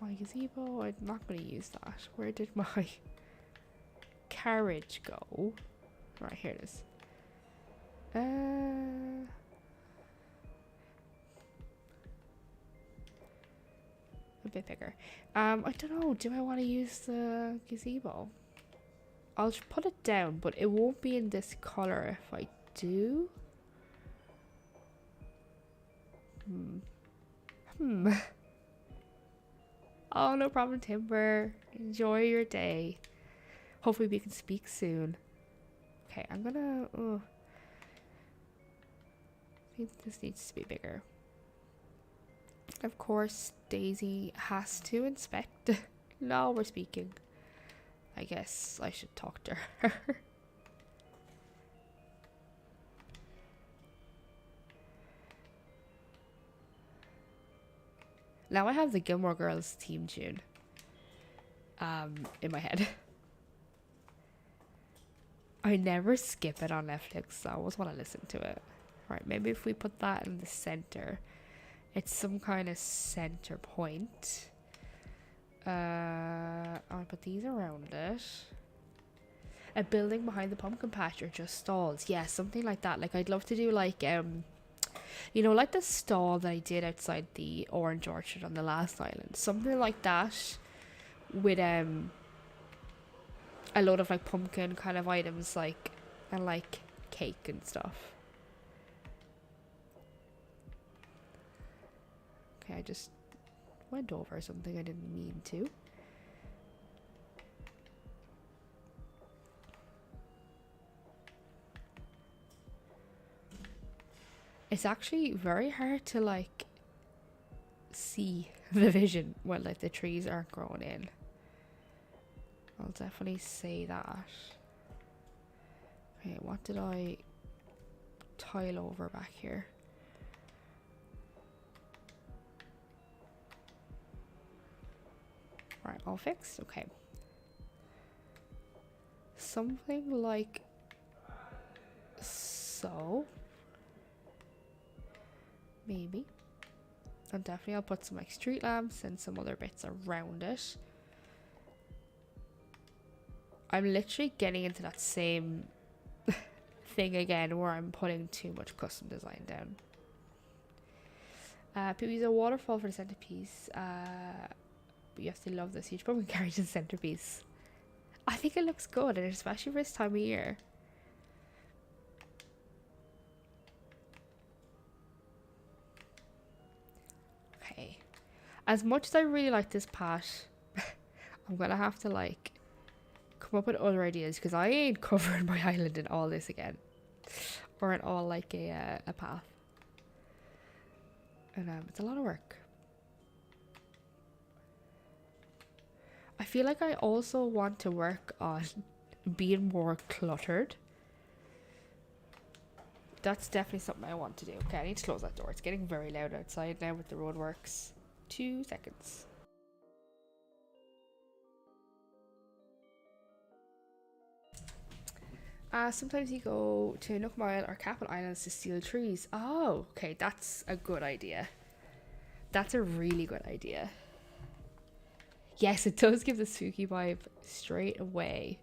my gazebo. I'm not going to use that. Where did my carriage go? Right, here it is. A bit bigger. I don't know. Do I want to use the gazebo? I'll put it down, but it won't be in this color if I do. Oh, no problem, Timber. Enjoy your day. Hopefully we can speak soon. Okay, I'm gonna... I think this needs to be bigger. Of course, Daisy has to inspect. No, we're speaking. I guess I should talk to her. Now I have the Gilmore Girls theme tune in my head. I never skip it on Netflix, so I always want to listen to it. Right, maybe if we put that in the center, it's some kind of center point. I'll put these around it. A building behind the pumpkin patch or just stalls. Yeah, something like that. Like, I'd love to do like you know, like the stall that I did outside the orange orchard on the last island. Something like that with a load of like pumpkin kind of items, like, and like cake and stuff. Okay, I just went over something I didn't mean to. It's actually very hard to like see the vision when like the trees aren't growing in. I'll definitely say that. Okay, what did I tile over back here? Right, all fixed? Okay. Something like so. Maybe. And definitely I'll put some like street lamps and some other bits around it. I'm literally getting into that same thing again where I'm putting too much custom design down. People use a waterfall for the centerpiece. But you have to love this huge pumpkin carriage as centerpiece. I think it looks good, and especially for this time of year. Okay. As much as I really like this pat, I'm gonna have to like come up with other ideas because I ain't covering my island in all this again, or in all like a path, and it's a lot of work. I feel like I also want to work on being more cluttered. That's definitely something I want to do. Okay, I need to close that door. It's getting very loud outside now with the roadworks. 2 seconds. Sometimes you go to Nook Mile or Capel Islands to steal trees. Oh, okay, that's a good idea. That's a really good idea. Yes, it does give the spooky vibe straight away.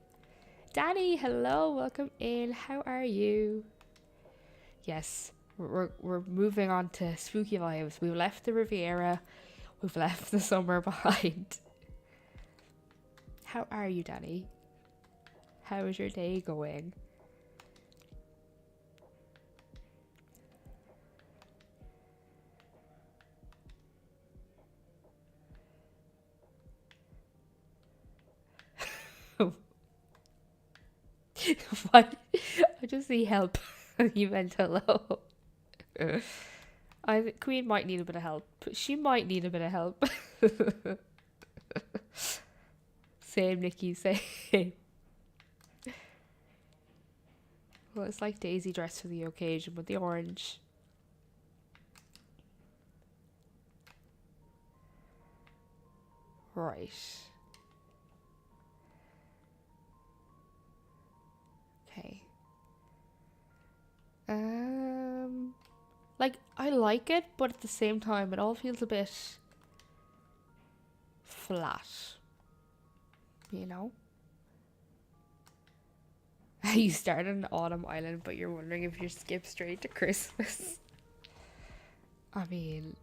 Danny, hello, welcome in. How are you? Yes, we're moving on to spooky vibes. We've left the Riviera. We've left the summer behind. How are you, Danny? How is your day going? What? I just see help. You meant hello. I think Queen might need a bit of help. She might need a bit of help. Same, Nikki, same. Well, it's like Daisy dressed for the occasion with the orange. Right. Okay. Like, I like it, but at the same time, it all feels a bit flat. You know? You started an autumn island, but you're wondering if you skip straight to Christmas. I mean,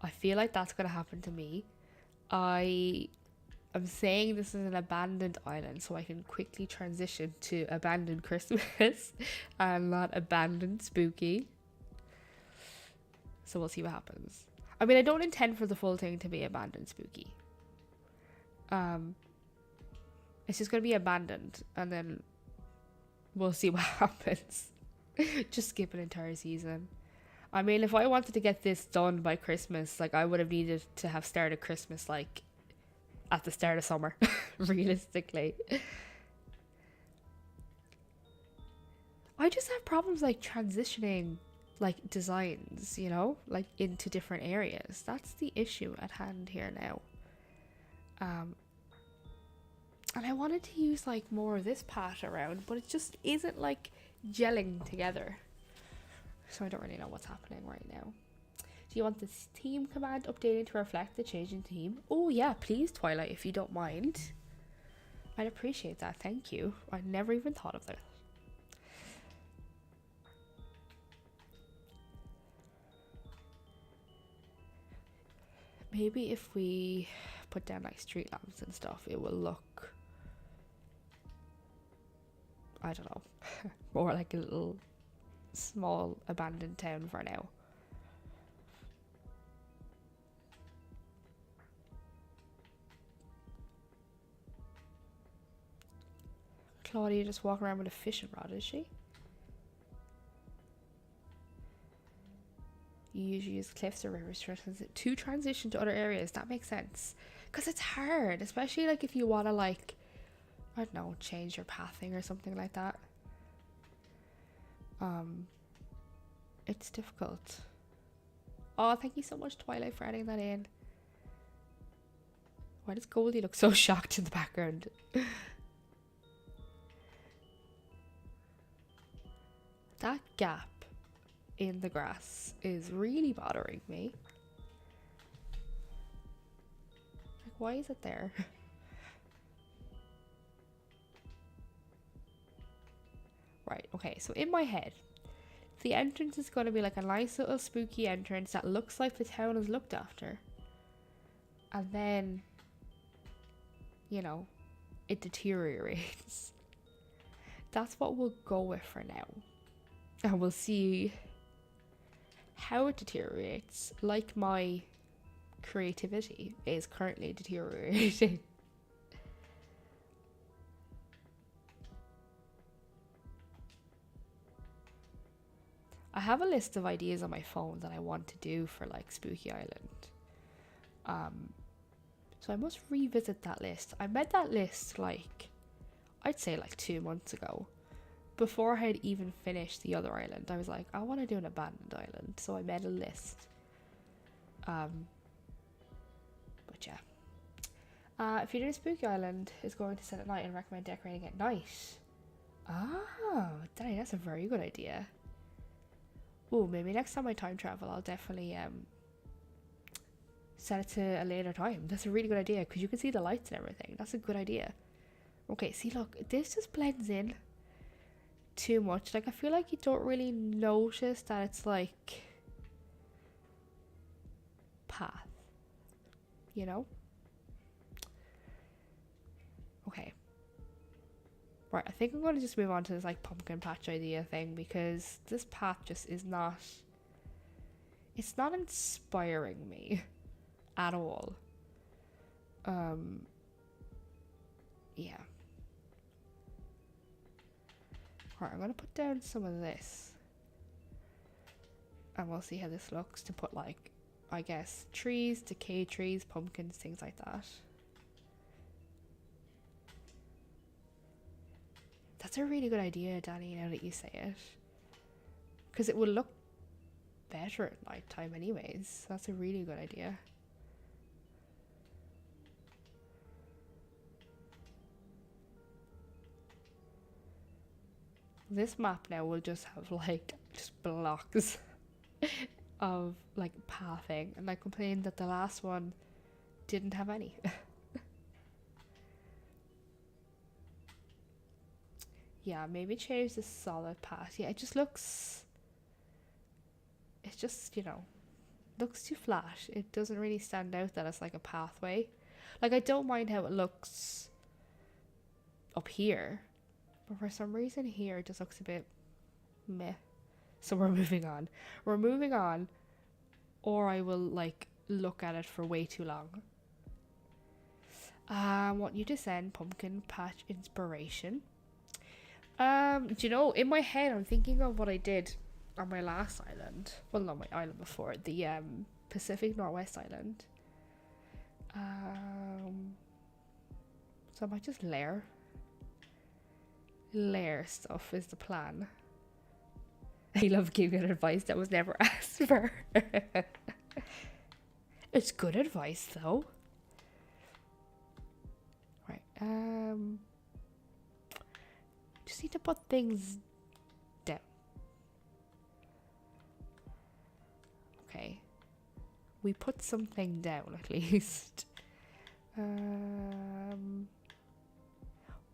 I feel like that's gonna happen to me. I'm saying this is an abandoned island, so I can quickly transition to abandoned Christmas and not abandoned spooky. So we'll see what happens. I mean, I don't intend for the full thing to be abandoned spooky. It's just gonna be abandoned, and then we'll see what happens. Just skip an entire season. I mean, if I wanted to get this done by Christmas, like, I would have needed to have started Christmas, like, at the start of summer, realistically. I just have problems, like, transitioning, like, designs, you know, like, into different areas. That's the issue at hand here now. And I wanted to use, like, more of this path around, but it just isn't, like, gelling together. So I don't really know what's happening right now. Do you want this team command updated to reflect the change in theme? Oh yeah, please, Twilight, if you don't mind. I'd appreciate that, thank you. I never even thought of that. Maybe if we put down like street lamps and stuff, it will look, I don't know, more like a little small abandoned town for now. Claudia just walking around with a fishing rod, is she? You usually use cliffs or rivers to transition to other areas. That makes sense. Because it's hard, especially like if you want to, like, I don't know, change your pathing or something like that. It's difficult. Oh, thank you so much, Twilight, for adding that in. Why does Goldie look so shocked in the background? That gap in the grass is really bothering me. Like, why is it there? Right, okay, so in my head, the entrance is going to be like a nice little spooky entrance that looks like the town is looked after. And then, you know, it deteriorates. That's what we'll go with for now. And we'll see how it deteriorates, like my creativity is currently deteriorating. I have a list of ideas on my phone that I want to do for like Spooky Island. So I must revisit that list. I made that list like, I'd say like 2 months ago. Before I had even finished the other island, I was like, I want to do an abandoned island. So I made a list. But yeah. If you're doing Spooky Island, is going to set at night and recommend decorating at night. Oh, Danny, that's a very good idea. Oh, maybe next time I time travel, I'll definitely set it to a later time. That's a really good idea because you can see the lights and everything. That's a good idea. Okay, see, look, this just blends in too much. Like, I feel like you don't really notice that it's like path, you know? Okay. Right, I think I'm going to just move on to this like pumpkin patch idea thing because this path just is not, it's not inspiring me at all. Yeah. Right, I'm going to put down some of this and we'll see how this looks to put like, I guess, trees, decayed trees, pumpkins, things like that. That's a really good idea, Danny, now that you say it. Because it will look better at night time anyways. That's a really good idea. This map now will just have like just blocks of like pathing, and I complained that the last one didn't have any. Yeah, maybe change the solid path. Yeah, it just looks, it's just, you know, looks too flat. It doesn't really stand out that it's like a pathway. Like, I don't mind how it looks up here, but for some reason here it just looks a bit meh. So we're moving on. We're moving on, or I will like look at it for way too long. Want you to send pumpkin patch inspiration. Do you know, in my head I'm thinking of what I did on my last island. Well, not my island before, the Pacific Northwest Island. So I might just layer stuff is the plan. I love giving advice that was never asked for. It's good advice though. Right, just need to put things down. Okay, we put something down at least.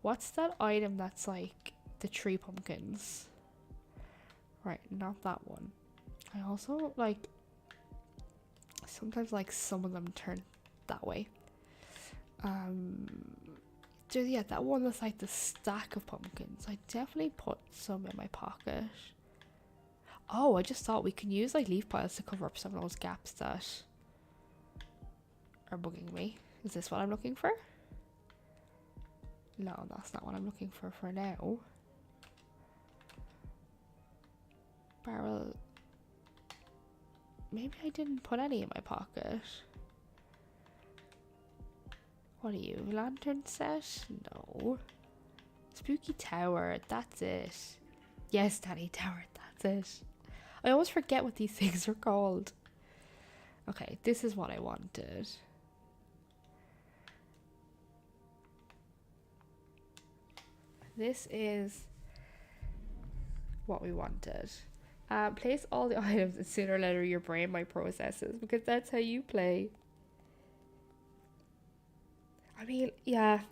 What's that item that's like the 3 pumpkins? Right, not that one. I also like sometimes like some of them turn that way. Yeah, that one that's like the stack of pumpkins. I definitely put some in my pocket. Oh, I just thought we can use like leaf piles to cover up some of those gaps that are bugging me. Is this what I'm looking for? No, that's not what I'm looking for now. Barrel. Maybe I didn't put any in my pocket. What are you? Lantern set? No. Spooky tower. That's it. Yes, Danny Tower. That's it. I always forget what these things are called. Okay, this is what I wanted. This is what we wanted. Place all the items and sooner or later your brain might process it, because that's how you play. I mean, yeah,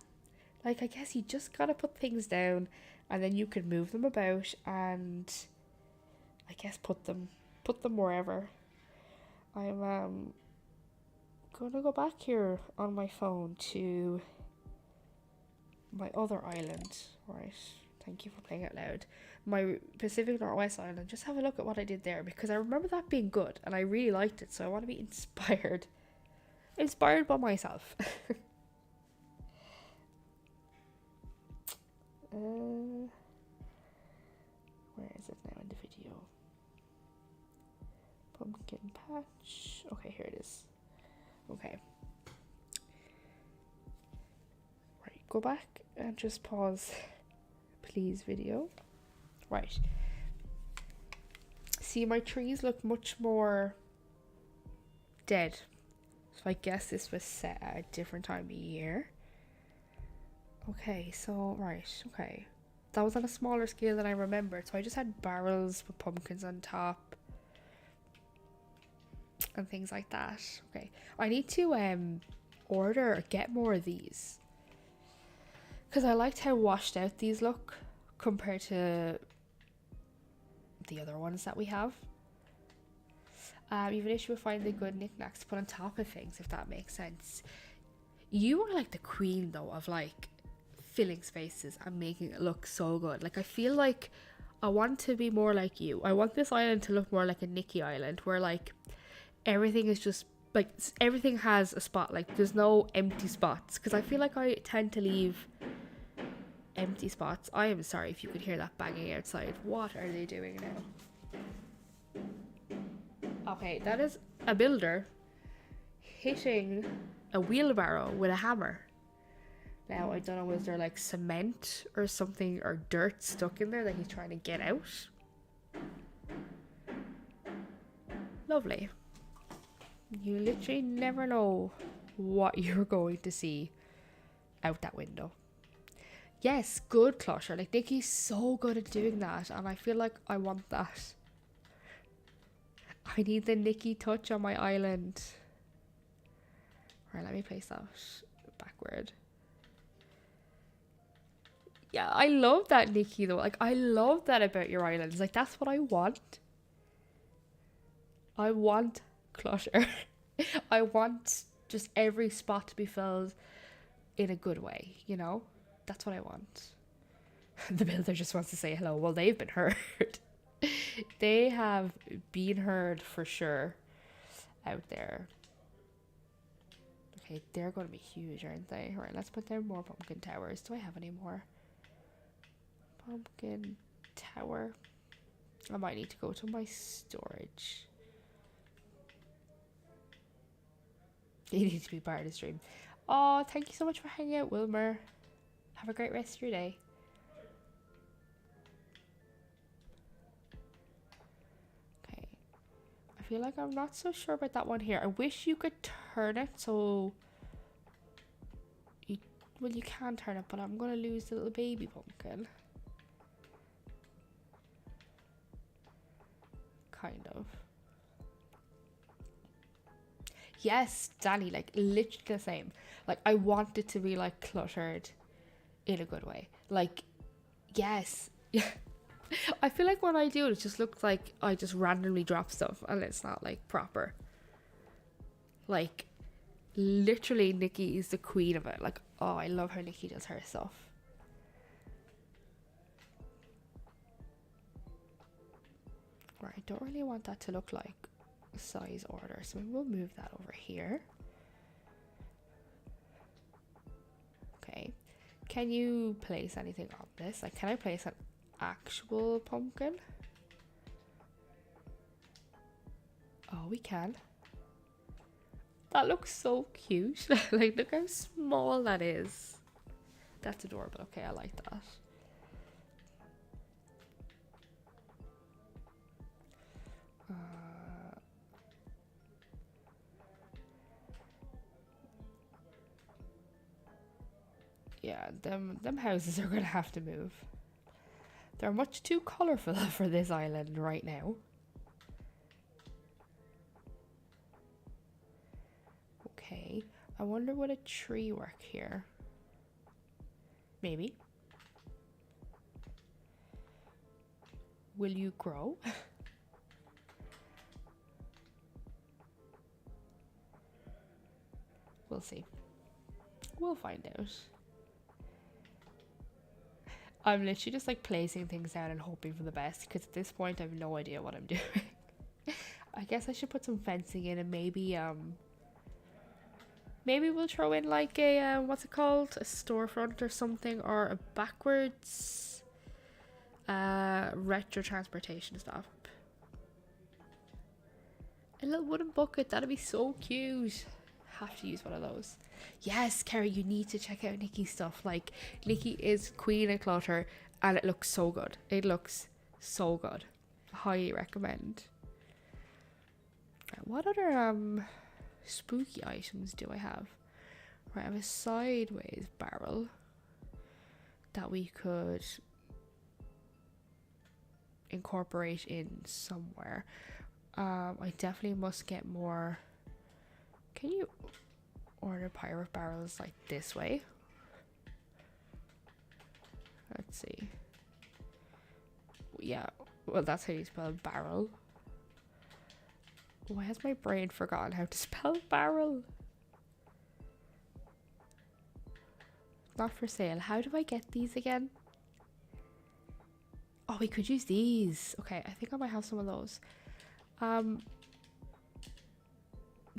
like I guess you just gotta put things down and then you can move them about and I guess put them wherever. I'm gonna go back here on my phone to my other island. Right, thank you for playing out loud. My Pacific Northwest Island. Just have a look at what I did there, because I remember that being good and I really liked it, so I want to be inspired by myself. Where is it now in the video? Pumpkin patch. Okay, here it is. Okay. Right, go back and just pause, please, video. Right. See, my trees look much more dead. So I guess this was set at a different time of year. Okay, so, right, okay. That was on a smaller scale than I remembered. So I just had barrels with pumpkins on top. And things like that. Okay. I need to order or get more of these. Because I liked how washed out these look compared to the other ones that we have. You have an issue with finding good knickknacks to put on top of things, if that makes sense. You are like the queen though of like filling spaces and making it look so good. Like I feel like I want to be more like you. I want this island to look more like a Nikki Island, where like everything is just like everything has a spot. Like there's no empty spots, because I feel like I tend to leave empty spots. I am sorry if you could hear that banging outside. What are they doing now? Okay, that is a builder hitting a wheelbarrow with a hammer. Now, I don't know, is there like cement or something or dirt stuck in there that he's trying to get out? Lovely. You literally never know what you're going to see out that window. Yes, good clutter. Like, Nikki's so good at doing that, and I feel like I want that. I need the Nikki touch on my island. Right, let me place that backward. Yeah, I love that, Nikki, though. Like, I love that about your islands. Like, that's what I want. I want clutter. I want just every spot to be filled in a good way, you know? That's what I want. The builder just wants to say hello. Well, they've been heard. They have been heard for sure out there. Okay, they're going to be huge, aren't they? Right, let's put down more pumpkin towers. Do I have any more? Pumpkin tower. I might need to go to my storage. You need to be part of the stream. Oh, thank you so much for hanging out, Wilmer. Have a great rest of your day. Okay. I feel like I'm not so sure about that one here. I wish you could turn it so... Well, you can turn it, but I'm going to lose the little baby pumpkin. Kind of. Yes, Danny, like literally the same. Like, I want it to be like cluttered in a good way. Like, yes. I feel like when I do it, it just looks like I just randomly drop stuff and it's not like proper. Like, literally Nikki is the queen of it. Like, oh, I love how Nikki does her stuff. Right, I don't really want that to look like a size order, so we'll move that over here. Okay, can you place anything on this? Like, can I place an actual pumpkin? Oh, we can. That looks so cute. Like, look how small that is. That's adorable. Okay, I like that. Yeah, them houses are gonna have to move. They're much too colourful for this island right now. Okay, I wonder would a tree work here? Maybe. Will you grow? We'll see. We'll find out. I'm literally just like placing things down and hoping for the best, because at this point I have no idea what I'm doing. I guess I should put some fencing in, and maybe we'll throw in like a what's it called, a storefront or something, or a backwards retro transportation stop. A little wooden bucket, that'd be so cute. Have to use one of those. Yes, Kerry, you need to check out Nikki's stuff. Like, Nikki is queen of clutter, and it looks so good. It looks so good. Highly recommend. Right, what other spooky items do I have? Right, I have a sideways barrel that we could incorporate in somewhere. I definitely must get more. Can you order pirate barrels like this way? Let's see. Yeah, well, that's how you spell barrel. Why has my brain forgotten how to spell barrel? Not for sale. How do I get these again? Oh, we could use these. Okay, I think I might have some of those.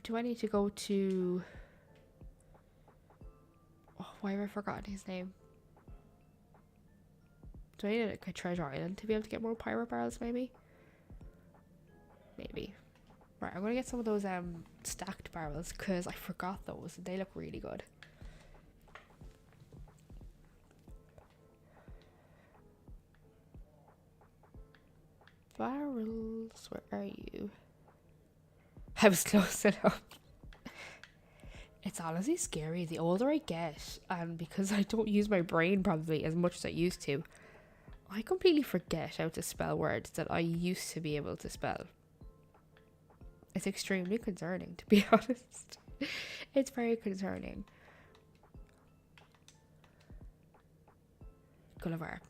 Do I need to go to... Oh, why have I forgotten his name? Do I need a treasure island to be able to get more pirate barrels, maybe? Maybe. Right, I'm gonna get some of those stacked barrels, because I forgot those. They look really good. Barrels, where are you? I was close enough. It's honestly scary the older I get, and because I don't use my brain probably as much as I used to, I completely forget how to spell words that I used to be able to spell. It's extremely concerning, to be honest. It's very concerning. Gulliver.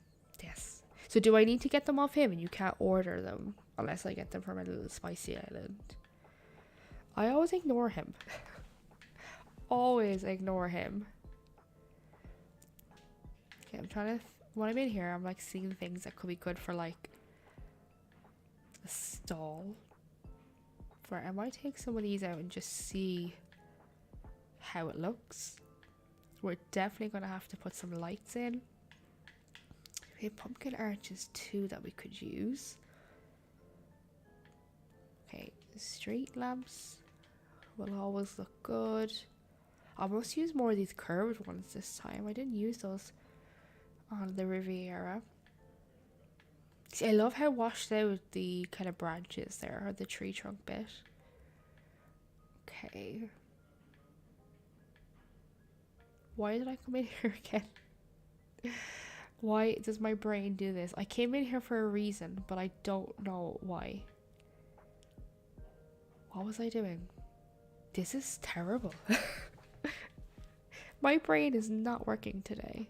Yes. So do I need to get them off him, and you can't order them unless I get them from a little spicy island? I always ignore him. Always ignore him. Okay, I'm trying to... when I'm in here, I'm like seeing things that could be good for like a stall. Right, I might take some of these out and just see how it looks. We're definitely going to have to put some lights in. We have pumpkin arches too that we could use. Okay, street lamps will always look good. I must use more of these curved ones this time. I didn't use those on the Riviera. See, I love how washed out the kind of branches there, or the tree trunk bit. Okay. Why did I come in here again? Why does my brain do this? I came in here for a reason, but I don't know why. What was I doing? This is terrible. My brain is not working today.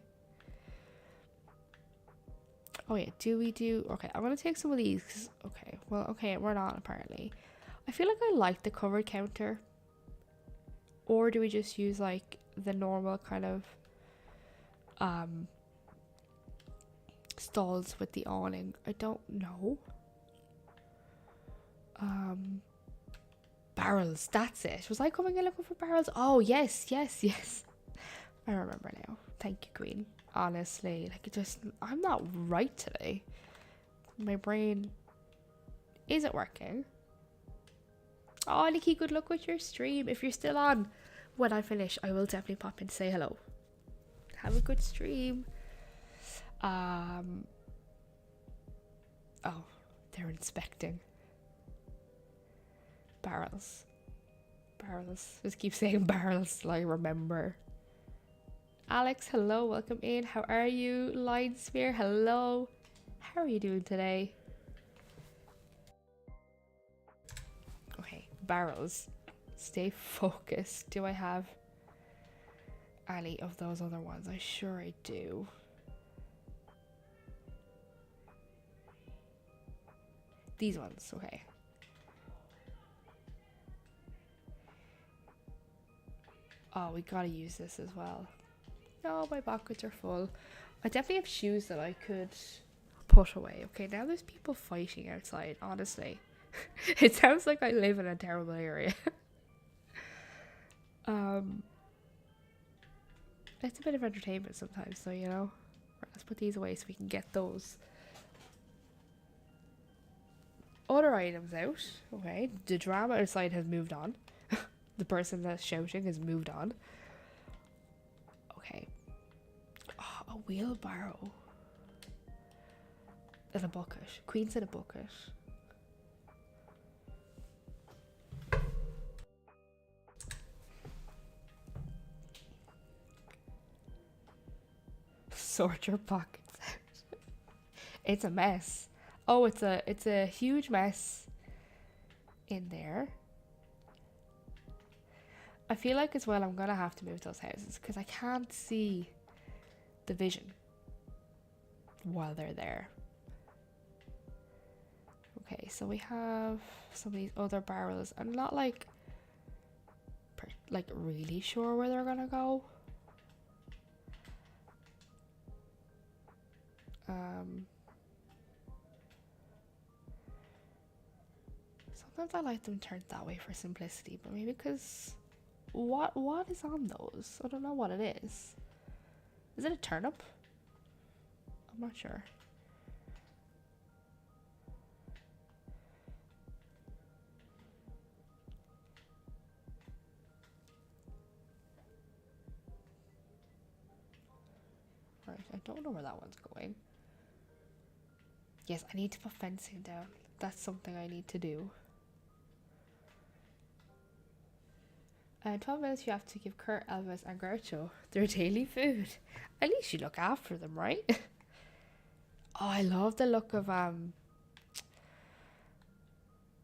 Oh yeah, okay, I'm gonna take some of these. Okay, well, okay, we're not apparently. I feel like I like the covered counter. Or do we just use like the normal kind of stalls with the awning? I don't know. Barrels, that's it. Was I coming in looking for barrels? Oh yes. I remember now. Thank you, Queen. Honestly, like, I'm not right today. My brain isn't working. Oh, Nikki, good luck with your stream. If you're still on when I finish, I will definitely pop in to say hello. Have a good stream. Oh, they're inspecting. Barrels. Just keep saying barrels till I remember. Alex, hello, welcome in. How are you? Line Sphere, hello. How are you doing today? Okay, barrels. Stay focused. Do I have any of those other ones? I'm sure I do. These ones, okay. Oh, we gotta use this as well. No, my pockets are full. I definitely have shoes that I could put away. Okay, now there's people fighting outside, honestly. It sounds like I live in a terrible area. It's a bit of entertainment sometimes, so, you know. Right, let's put these away so we can get those other items out. Okay, the drama outside has moved on. The person that's shouting has moved on. Okay. Oh, a wheelbarrow. And a bucket. Queen said a bucket. Sort your pockets out. It's a mess. Oh, it's a huge mess in there. I feel like as well I'm gonna have to move those houses because I can't see the vision while they're there. Okay, so we have some of these other barrels. I'm not like really sure where they're gonna go. Sometimes I like them turned that way for simplicity, but maybe because what is on those? I don't know what it is. Is it a turnip? I'm not sure. Right, I don't know where that one's going. Yes, I need to put fencing down. That's something I need to do. 12 minutes you have to give Kurt, Elvis and Groucho their daily food. At least you look after them, right? Oh, I love the look of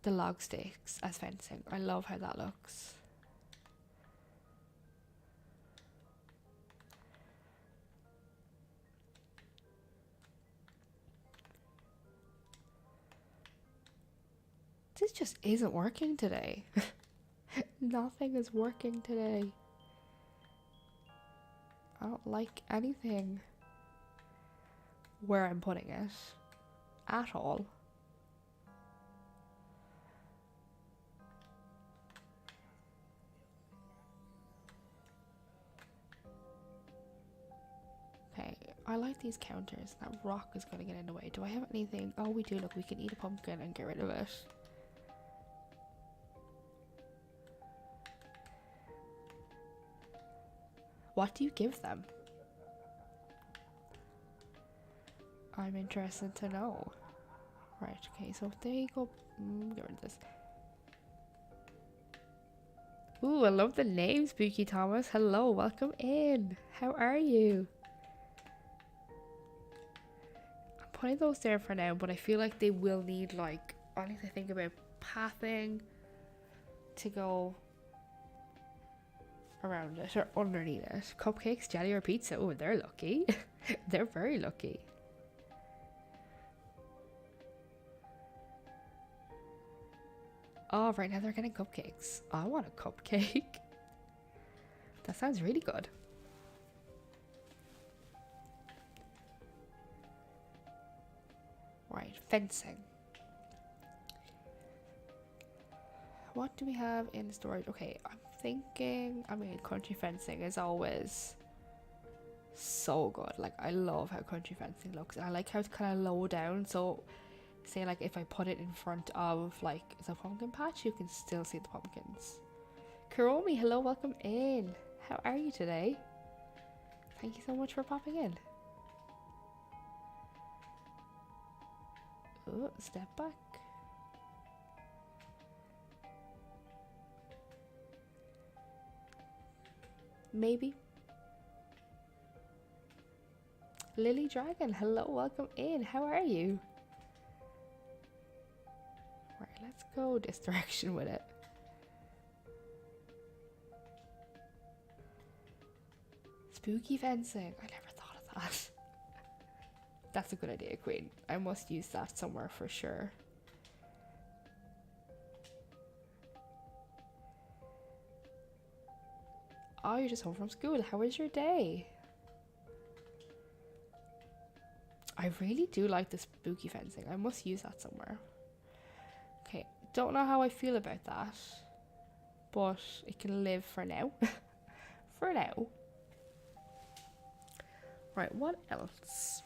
the log stakes as fencing. I love how that looks. This just isn't working today. Nothing is working today. I don't like anything where I'm putting it at all. Okay, I like these counters. That rock is going to get in the way. Do I have anything? Oh, we do. Look, we can eat a pumpkin and get rid of it. What do you give them? I'm interested to know. Right, okay, so if they go... get rid of this. Ooh, I love the name, Spooky Thomas. Hello, welcome in. How are you? I'm putting those there for now, but I feel like they will need, like... I need to think about pathing to go around it or underneath it. Cupcakes, jelly or pizza. Oh, they're lucky. They're very lucky. Oh, right now they're getting cupcakes. I want a cupcake. That sounds really good. Right, fencing. What do we have in storage? Okay, I'm thinking, I mean, country fencing is always so good. Like, I love how country fencing looks. And I like how it's kind of low down. So, say, like, if I put it in front of, like, it's a pumpkin patch, you can still see the pumpkins. Kuromi, hello, welcome in. How are you today? Thank you so much for popping in. Oh, step back. Maybe. Lily Dragon, hello, welcome in. How are you? Right, let's go this direction with it. Spooky fencing. I never thought of that. That's a good idea, Queen. I must use that somewhere for sure. Oh, you're just home from school. How was your day? I really do like the spooky fencing. I must use that somewhere. Okay, don't know how I feel about that, but it can live for now. For now. Right, what else?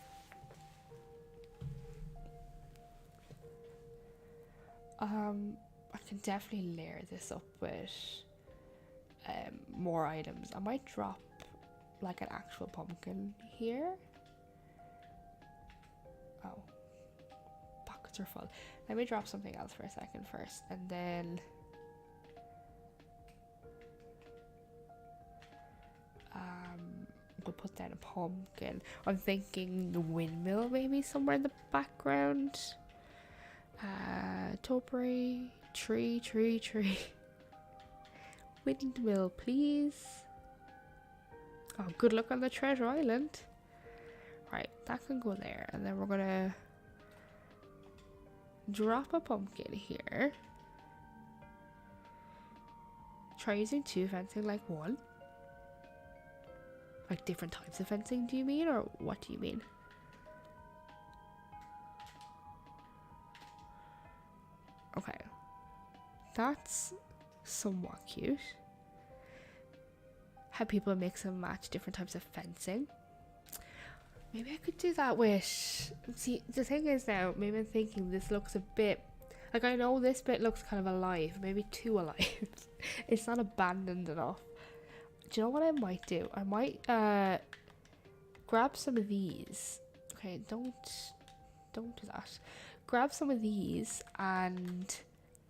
I can definitely layer this up with more items. I might drop like an actual pumpkin here. Oh, pockets are full. Let me drop something else for a second first, and then we'll put down a pumpkin. I'm thinking the windmill maybe somewhere in the background. Topiary, tree. Windmill, please. Oh, good luck on the treasure island. Right, that can go there, and then we're gonna drop a pumpkin here. Try using 2 fencing like 1. Like different types of fencing, do you mean, or what do you mean? Okay, that's somewhat cute. Have people mix and match different types of fencing. Maybe I could do that with... See, the thing is now, maybe I'm thinking this looks a bit... Like, I know this bit looks kind of alive, maybe too alive. It's not abandoned enough. Do you know what I might do? I might grab some of these. Okay, don't don't do that. Grab some of these and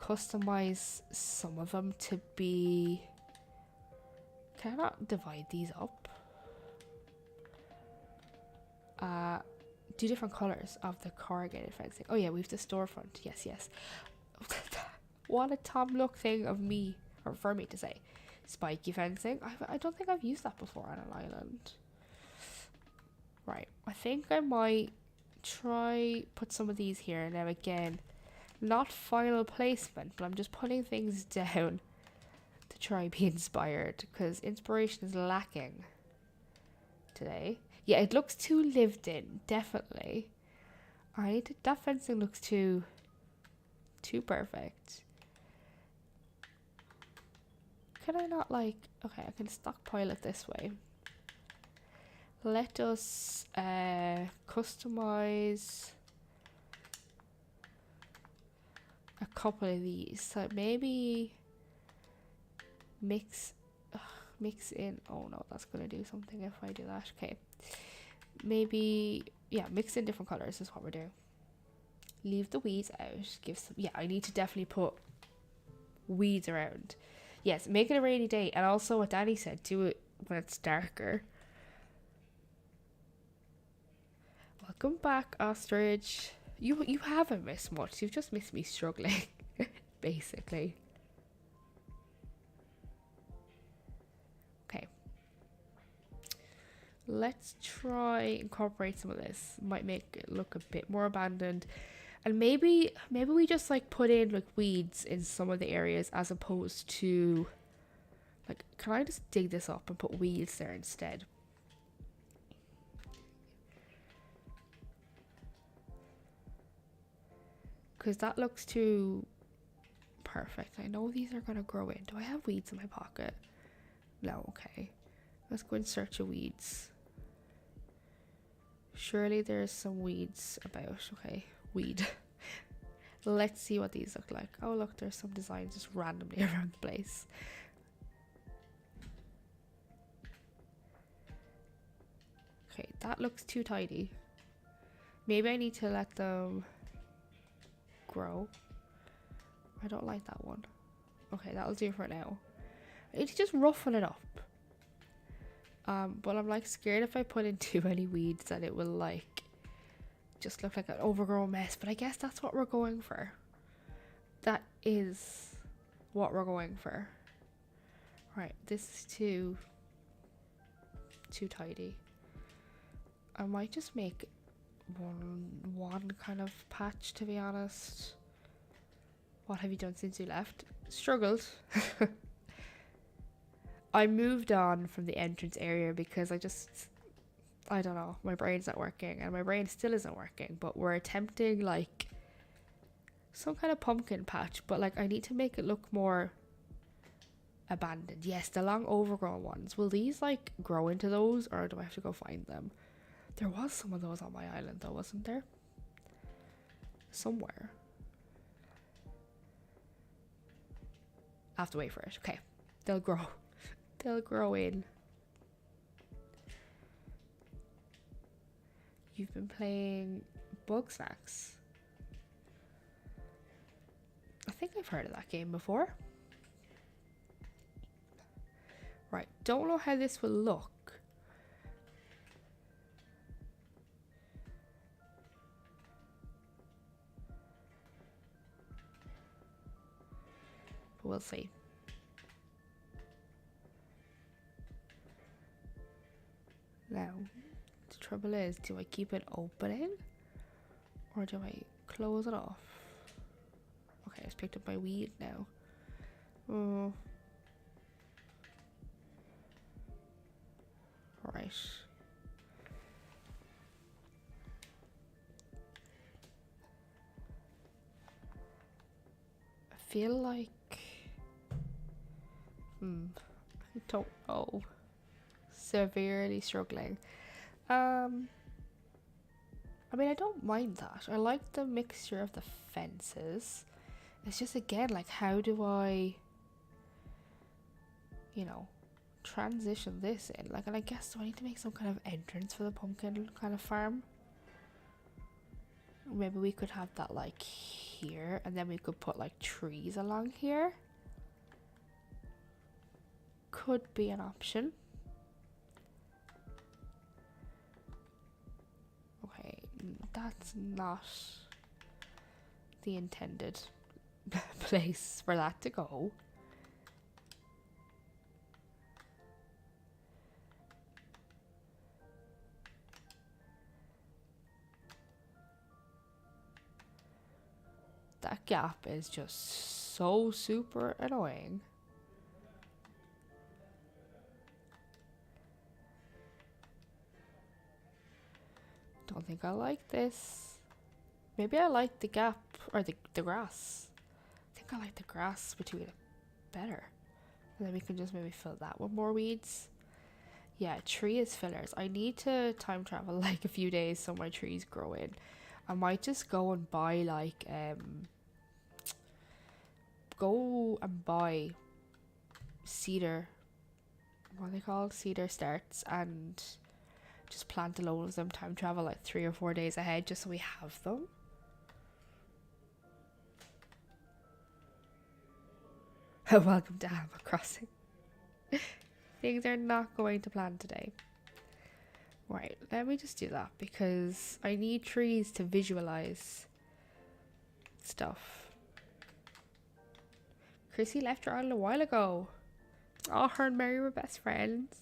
customize some of them to be... Can I not divide these up? Do different colors of the corrugated fencing. Oh yeah, we have the storefront. Yes, yes. What a Tom Look thing of me, or for me to say. Spiky fencing. I don't think I've used that before on an island. Right, I think I might try put some of these here. Now again, not final placement, but I'm just putting things down to try be inspired, because inspiration is lacking today. Yeah, it looks too lived in, definitely. That fencing looks too perfect. Can I not like... Okay, I can stockpile it this way. Let us customize a couple of these. So maybe mix in... Oh no, that's going to do something if I do that. Okay. Maybe, yeah, mix in different colors is what we're doing. Leave the weeds out. Give some... Yeah, I need to definitely put weeds around. Yes, make it a rainy day. And also what Danny said, do it when it's darker. Welcome back, Ostrich. You haven't missed much. You've just missed me struggling, basically. Okay. Let's try incorporate some of this. Might make it look a bit more abandoned. And maybe we just like put in like weeds in some of the areas as opposed to like, can I just dig this up and put weeds there instead? Because that looks too perfect. I know these are going to grow in. Do I have weeds in my pocket? No, okay. Let's go and search of weeds. Surely there's some weeds about. Okay, weed. Let's see what these look like. Oh look, there's some designs just randomly around the place. Okay, that looks too tidy. Maybe I need to let them grow. I don't like that one. Okay, that'll do for now. I need to just roughen it up. But I'm like scared if I put in too many weeds that it will like just look like an overgrown mess. But I guess that's what we're going for. That is what we're going for. Right, this is too tidy. I might just make one kind of patch, to be honest. What have you done since you left? Struggled. I moved on from the entrance area because I don't know, my brain's not working, and my brain still isn't working, but we're attempting like some kind of pumpkin patch, but like I need to make it look more abandoned. Yes, the long overgrown ones. Will these like grow into those, or do I have to go find them? There was some of those on my island though, wasn't there? Somewhere. I have to wait for it. Okay. They'll grow. They'll grow in. You've been playing Bug Snacks. I think I've heard of that game before. Right. Don't know how this will look. But we'll see. Now, the trouble is, do I keep it opening or do I close it off? Okay, I just picked up my weed now. Oh. Right. I feel like... I don't know. Severely struggling. I mean, I don't mind that. I like the mixture of the fences. It's just, again, like, how do I, you know, transition this in? Like, and I guess, do I need to make some kind of entrance for the pumpkin kind of farm? Maybe we could have that like here, and then we could put like trees along here. Could be an option. Okay, that's not the intended place for that to go. That gap is just so super annoying. Don't think I like this. Maybe I like the gap or the grass. I think I like the grass between it better. And then we can just maybe fill that with more weeds. Yeah, tree is fillers. I need to time travel like a few days so my trees grow in. I might just go and buy like cedar, what are they called? Cedar starts, and just plant a load of them, time travel like 3 or 4 days ahead just so we have them. Welcome to Animal Crossing. Things are not going to plan today. Right, let me just do that because I need trees to visualize stuff. Chrissy left her island a while ago. Oh, her and Mary were best friends.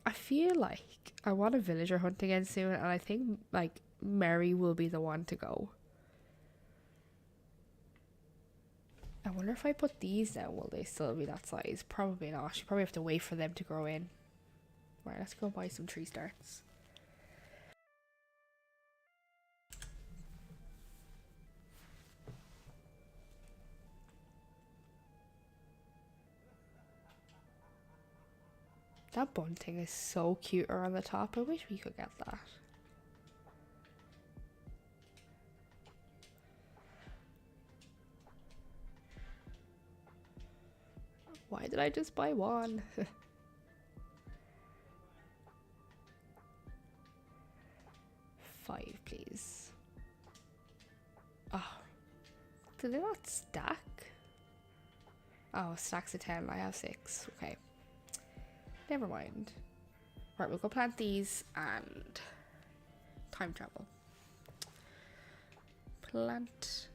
I feel like I want a villager hunt again soon, and I think like Mary will be the one to go. I wonder if I put these down, will they still be that size? Probably not. You probably have to wait for them to grow in. Right, let's go buy some tree starts. That bunting is so cute on the top. I wish we could get that. Why did I just buy one? 5, please. Oh, do they not stack? Oh, stacks of 10. I have 6. Okay. Never mind. Right, we'll go plant these and time travel. Plant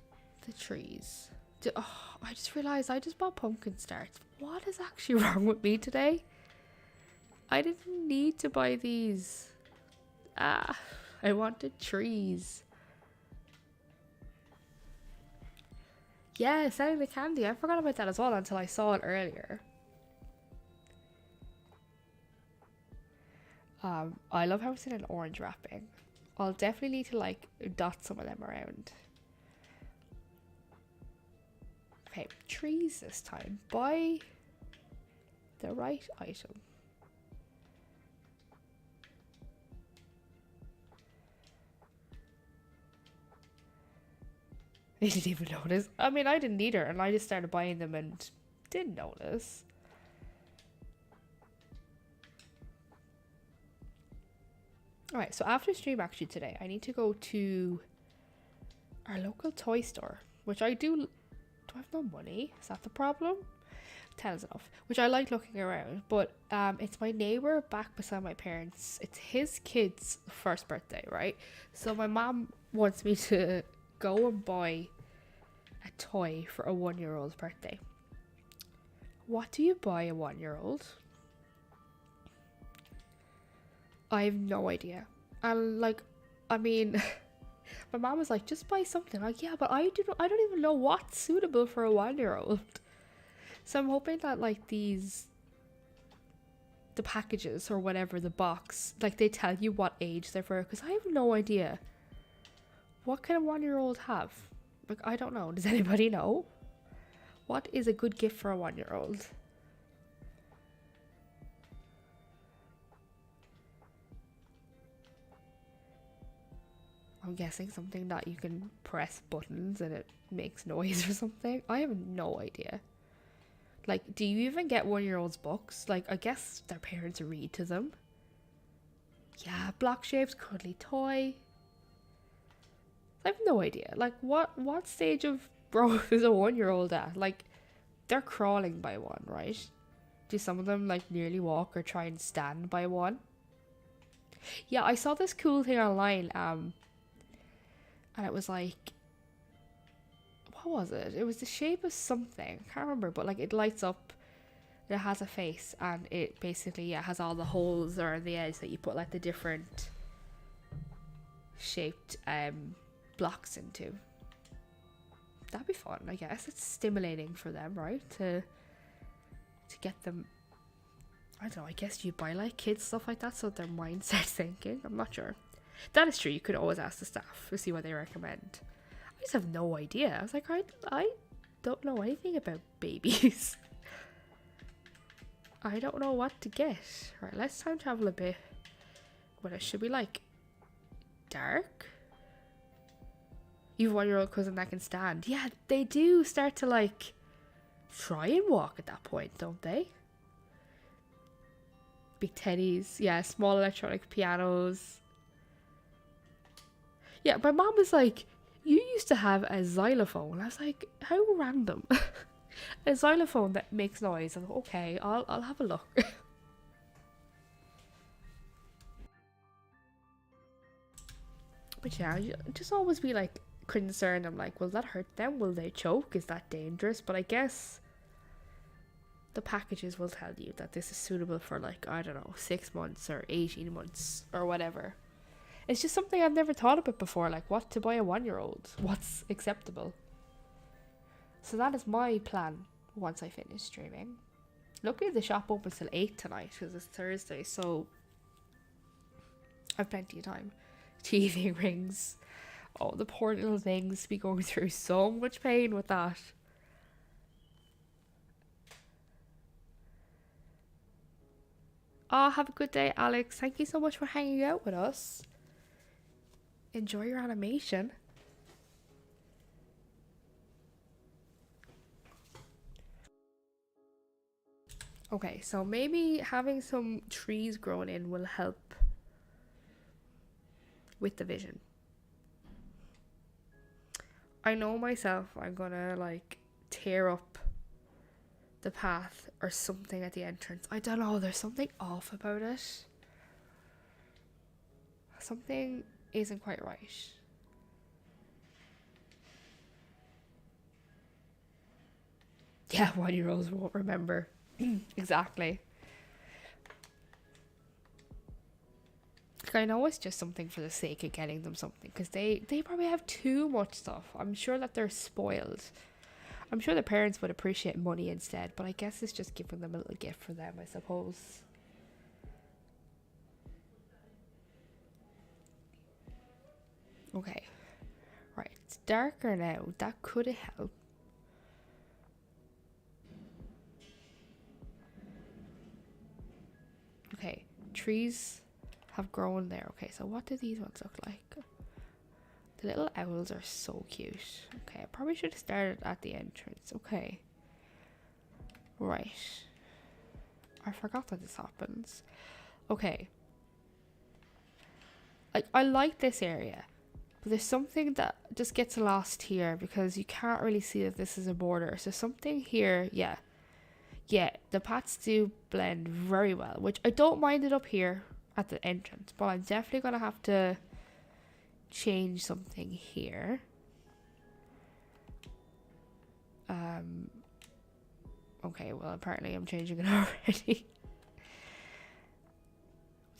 the trees. Oh, I just realised I just bought pumpkin starts. What is actually wrong with me today? I didn't need to buy these. Ah, I wanted trees. Yeah, selling the candy. I forgot about that as well until I saw it earlier. I love how it's in an orange wrapping. I'll definitely need to like dot some of them around. Okay, trees this time. Buy the right item. I didn't even notice. I mean, I didn't either, and I just started buying them and didn't notice. Alright, so after stream actually today, I need to go to our local toy store, which I do I have no money? Is that the problem? 10 is enough. Which I like looking around, but it's my neighbour back beside my parents. It's his kid's first birthday, right? So my mom wants me to go and buy a toy for a 1-year-old's birthday. What do you buy a 1-year-old? I have no idea. And like, I mean, my mom was like, just buy something. Like, yeah, but I don't even know what's suitable for a 1-year-old. So I'm hoping that like the packages or whatever, the box, like they tell you what age they're for, because I have no idea. What can a 1-year-old have? Like, I don't know. Does anybody know? What is a good gift for a 1-year-old? I'm guessing something that you can press buttons and it makes noise or something. I have no idea. Like, do you even get 1-year-olds books? Like, I guess their parents read to them. Yeah, block shapes, cuddly toy. I have no idea. Like, what stage of growth is a 1-year-old at? Like, they're crawling by one, right? Do some of them like nearly walk or try and stand by one? Yeah, I saw this cool thing online, and it was like, what was it? It was the shape of something. I can't remember, but like it lights up. It has a face, and it basically, yeah, has all the holes around the edge that you put like the different shaped blocks into. That'd be fun, I guess. It's stimulating for them, right? To get them. I don't know, I guess you buy like kids stuff like that so their mind starts thinking. I'm not sure. That is true. You could always ask the staff to see what they recommend. I just have no idea. I was like, I don't know anything about babies. I don't know what to get. Right, let's time travel a bit. What should we like? Dark? You have a 1-year-old cousin that can stand. Yeah, they do start to like try and walk at that point, don't they? Big teddies. Yeah, small electronic pianos. Yeah, my mom was like, you used to have a xylophone. I was like, how random. A xylophone that makes noise. I'm like, okay, I'll have a look. But yeah, just always be like concerned. I'm like, will that hurt them? Will they choke? Is that dangerous? But I guess the packages will tell you that this is suitable for like, I don't know, 6 months or 18 months or whatever. It's just something I've never thought about before, like what to buy a 1-year-old, what's acceptable. So that is my plan once I finish streaming. Luckily the shop opens till 8 tonight because it's Thursday, so I've plenty of time. Teething rings. Oh, the poor little things be going through so much pain with that. Oh, have a good day, Alex. Thank you so much for hanging out with us. Enjoy your animation. Okay, so maybe having some trees grown in will help with the vision. I know myself, I'm gonna like tear up the path or something at the entrance. I don't know, there's something off about it. Something isn't quite right. Yeah, 1-year-olds won't remember. Exactly. Like, I know it's just something for the sake of getting them something, because they probably have too much stuff. I'm sure that they're spoiled. I'm sure the parents would appreciate money instead, but I guess it's just giving them a little gift for them, I suppose. Okay. Right, it's darker now. That could help. Okay, trees have grown there. Okay, so what do these ones look like? The little owls are so cute. Okay, I probably should have started at the entrance. Okay. Right. I forgot that this happens. Okay. I like this area. But there's something that just gets lost here because you can't really see that this is a border. So something here, yeah. Yeah, the paths do blend very well, which I don't mind it up here at the entrance, but I'm definitely going to have to change something here. Okay, well, apparently I'm changing it already.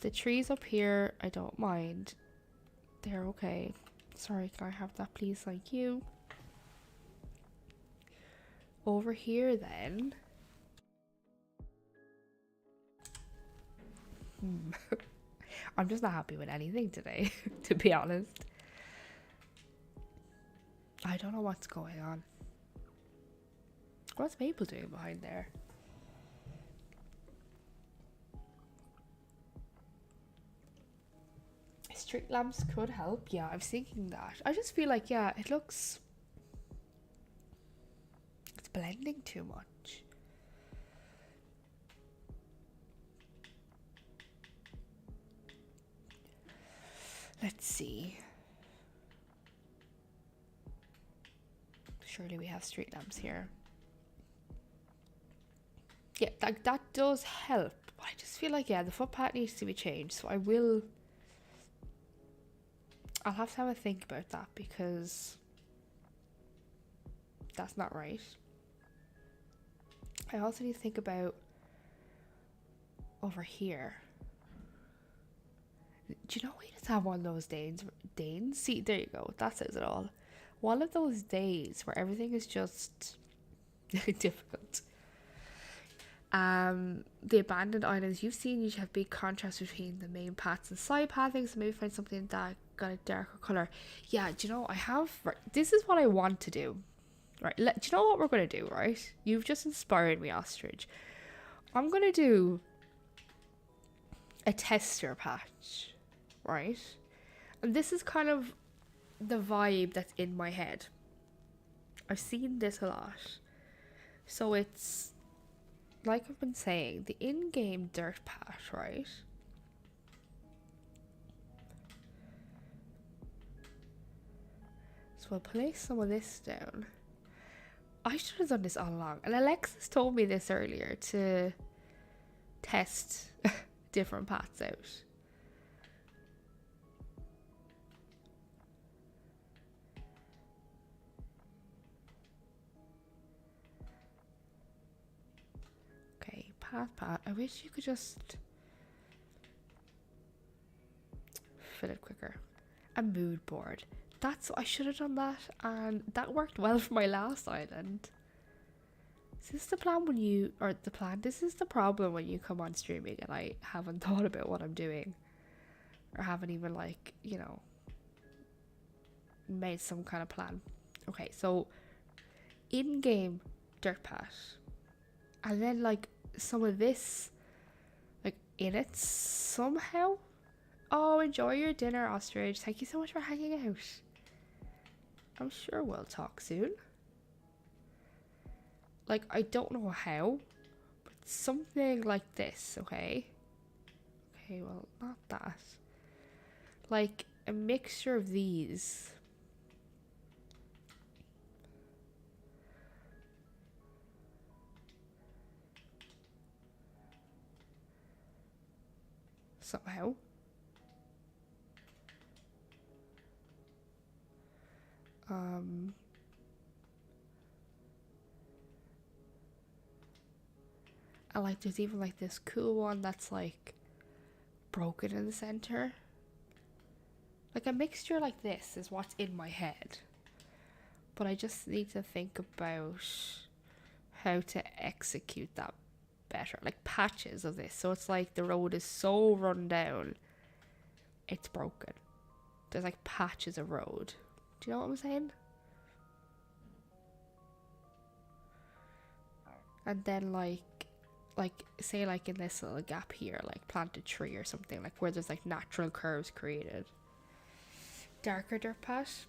The trees up here, I don't mind. They're okay. Sorry, can I have that please? Thank you. Over here then. I'm just not happy with anything today, to be honest. I don't know what's going on. What's Maple doing behind there? Street lamps could help. Yeah, I was thinking that. I just feel like, yeah, it looks... it's blending too much. Let's see. Surely we have street lamps here. Yeah, that does help. But I just feel like, yeah, the footpath needs to be changed. So I'll have to have a think about that, because that's not right. I also need to think about over here. Do you know we just have one of those days? See, there you go. That says it all. One of those days where everything is just difficult. The abandoned islands you've seen usually have big contrasts between the main paths and side pathing, so maybe find something that got a darker color. Yeah, do you know, right, this is what I want to do. Right, do you know what we're going to do, right? You've just inspired me, Ostrich. I'm going to do a tester patch, right? And this is kind of the vibe that's in my head. I've seen this a lot. So it's, like I've been saying, the in-game dirt patch, right? So I'll place some of this down. I should have done this all along. And Alexis told me this earlier, to test different paths out. Okay, path. I wish you could just fill it quicker. A mood board. I should have done that, and that worked well for my last island. Is this the plan this is the problem when you come on streaming and I haven't thought about what I'm doing, or haven't even, like, you know, made some kind of plan. Okay, so in-game dirt patch, and then like some of this like in it somehow. Oh, enjoy your dinner, Ostrich. Thank you so much for hanging out. I'm sure we'll talk soon. Like, I don't know how, but something like this, okay? Okay, well, not that. Like, a mixture of these. Somehow. I like, there's even like this cool one that's like broken in the center. Like a mixture like this is what's in my head. But I just need to think about how to execute that better. Like patches of this. So it's like the road is so run down, it's broken. There's like patches of road. Do you know what I'm saying? And then like say like in this little gap here, like plant a tree or something, like where there's like natural curves created. Darker dirt patch.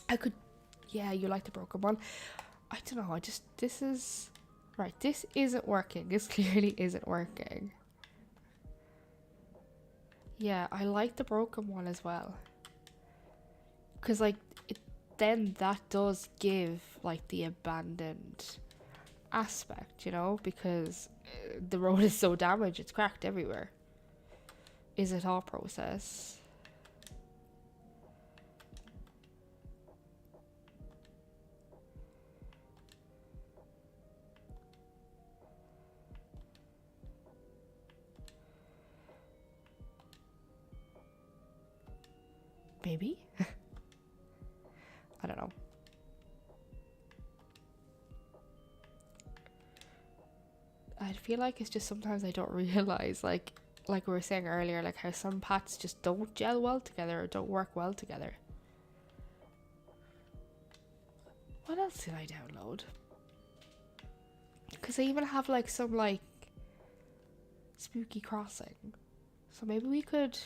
I could, yeah, you like the broken one. I don't know, this is right, this isn't working. This clearly isn't working. Yeah, I like the broken one as well, because like then that does give like the abandoned aspect, you know, because the road is so damaged, it's cracked everywhere. Is it all process? Maybe? I don't know. I feel like it's just sometimes I don't realize, like we were saying earlier, like how some paths just don't gel well together or don't work well together. What else did I download? Because I even have like some like spooky crossing. So maybe we could,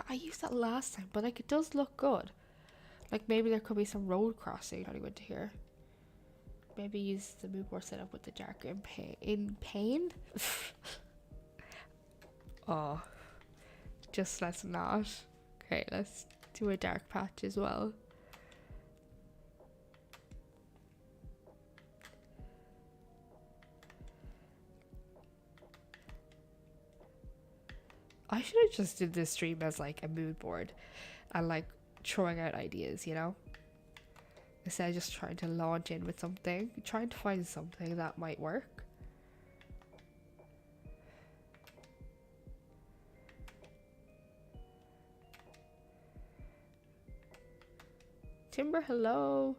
I used that last time, but like it does look good. Like maybe there could be some road crossing not even to here. Maybe use the mood board setup with the darker in pain. Oh, just let's not. Okay, let's do a dark patch as well. I should have just did this stream as like a mood board and like throwing out ideas, you know? Instead of just trying to launch in with something, trying to find something that might work. Timber, hello.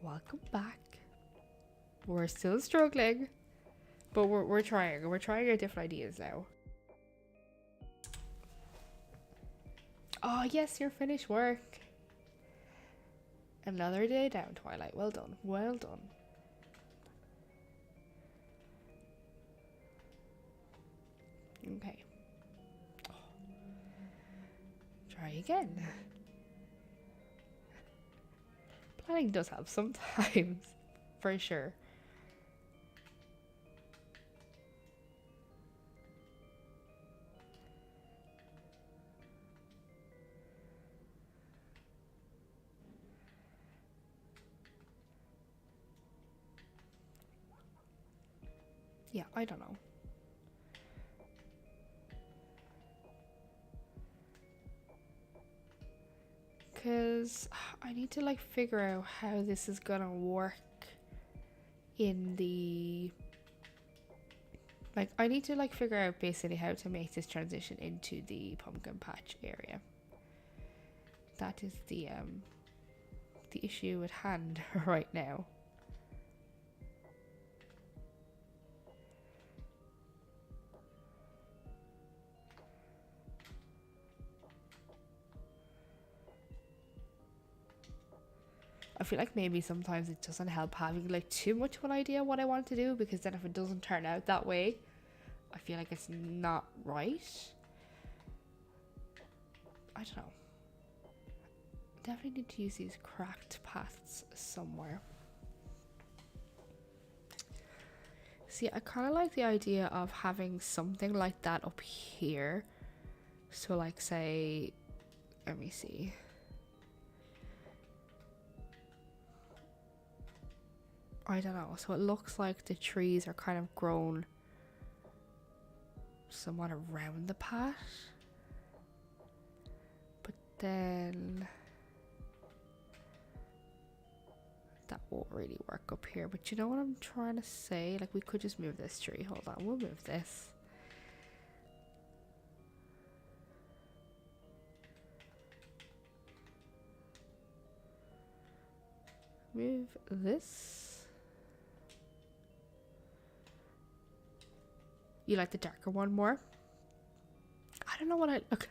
Welcome back. We're still struggling, but we're trying. We're trying our different ideas now. Oh yes, your finished work. Another day down, Twilight. Well done. Well done. Okay. Oh. Try again. Planning does help sometimes, for sure. Yeah, I don't know. Because I need to like figure out how this is gonna work in the... Like, I need to like figure out basically how to make this transition into the pumpkin patch area. That is the issue at hand right now. I feel like maybe sometimes it doesn't help having like too much of an idea what I want to do, because then if it doesn't turn out that way, I feel like it's not right. I don't know. Definitely need to use these cracked paths somewhere. See, I kind of like the idea of having something like that up here. So like say, let me see. I don't know. So it looks like the trees are kind of grown somewhat around the path. But then that won't really work up here. But you know what I'm trying to say? Like, we could just move this tree. Hold on, we'll move this. Move this. You like the darker one more? I don't know what I look.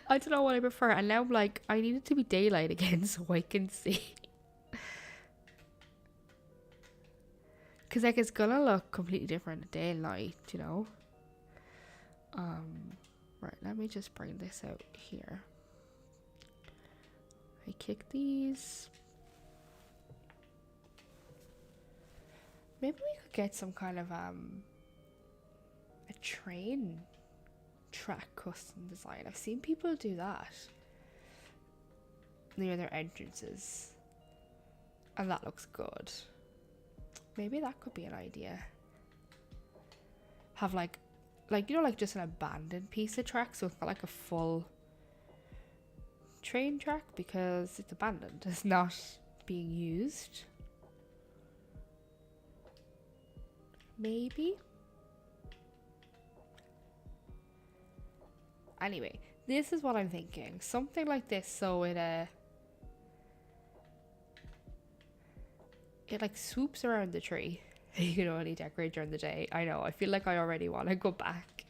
I don't know what I prefer. And now I'm like, I need it to be daylight again so I can see. Because like it's gonna look completely different day and night, you know. Right. Let me just bring this out here. I kick these. Maybe we could get some kind of a train track custom design. I've seen people do that near their entrances, and that looks good. Maybe that could be an idea. Have like you know, like just an abandoned piece of track, so it's not like a full train track because it's abandoned. It's not being used. Maybe. Anyway, this is what I'm thinking. Something like this, so it like swoops around the tree. You can only decorate during the day. I know, I feel like I already want to go back.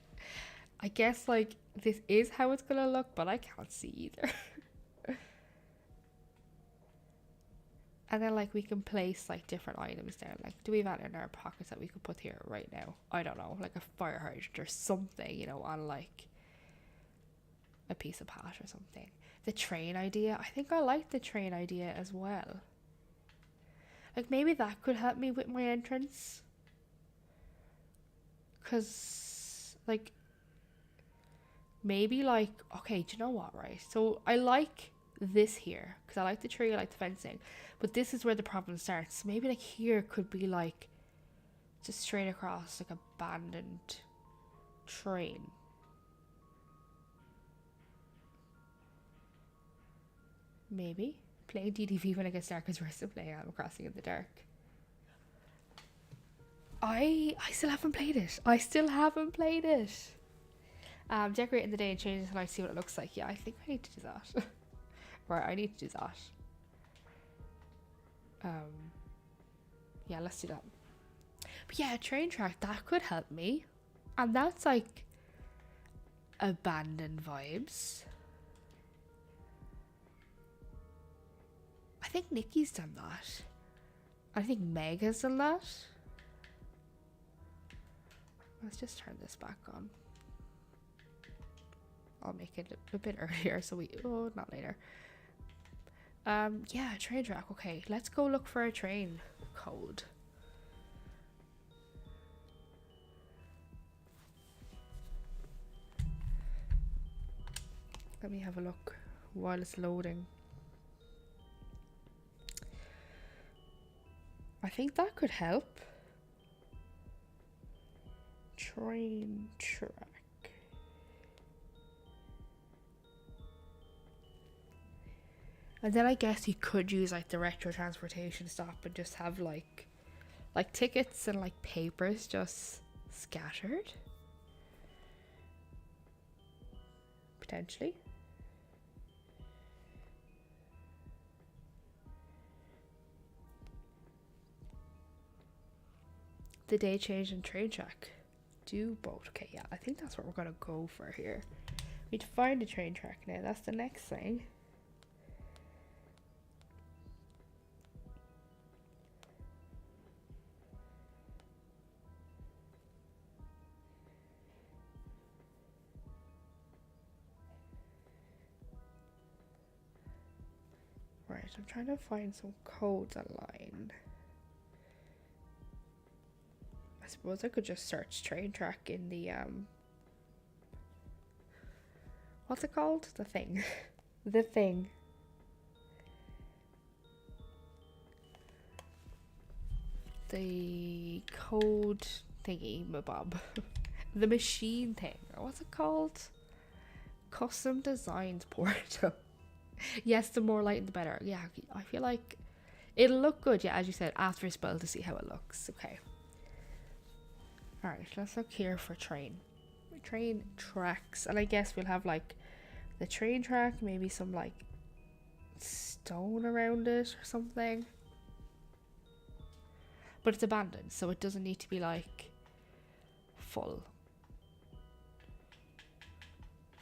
I guess like this is how it's gonna look, but I can't see either. And then like we can place like different items down. Like, do we have that in our pockets that we could put here right now? I don't know, like a fire hydrant or something, you know, on like a piece of pot or something. The train idea, I think I like the train idea as well. Like maybe that could help me with my entrance, because like Maybe like, okay, do you know what, right? So I like this here because I like the tree, I like the fencing, but this is where the problem starts. Maybe like here could be like just straight across like abandoned train. Maybe playing DDV when it gets dark because we're still playing Animal Crossing in the dark. I still haven't played it. Decorating the day and changing until I see what it looks like. Yeah, I think I need to do that. Right, I need to do that. Yeah, let's do that. But yeah, a train track, that could help me. And that's like abandoned vibes. I think Nikki's done that. I think Meg has done that. Let's just turn this back on. I'll make it a bit earlier so we... Oh, not later. Yeah, train track. Okay, let's go look for a train code. Let me have a look while it's loading. I think that could help. Train track. And then I guess you could use like the retro transportation stop and just have like tickets and like papers just scattered. Potentially. The day change and train track. Do both. Okay, yeah, I think that's what we're gonna go for here. We need to find a train track now. That's the next thing. Right, I'm trying to find some codes online. I suppose I could just search train track in the what's it called? The thing. The thing. The code thingy mabob. The machine thing. What's it called? Custom designed portal. Yes, the more light the better. Yeah, I feel like it'll look good, yeah, as you said, after it's built to see how it looks. Okay. Alright, let's look here for train tracks. And I guess we'll have like the train track, maybe some like stone around it or something. But it's abandoned, so it doesn't need to be like full.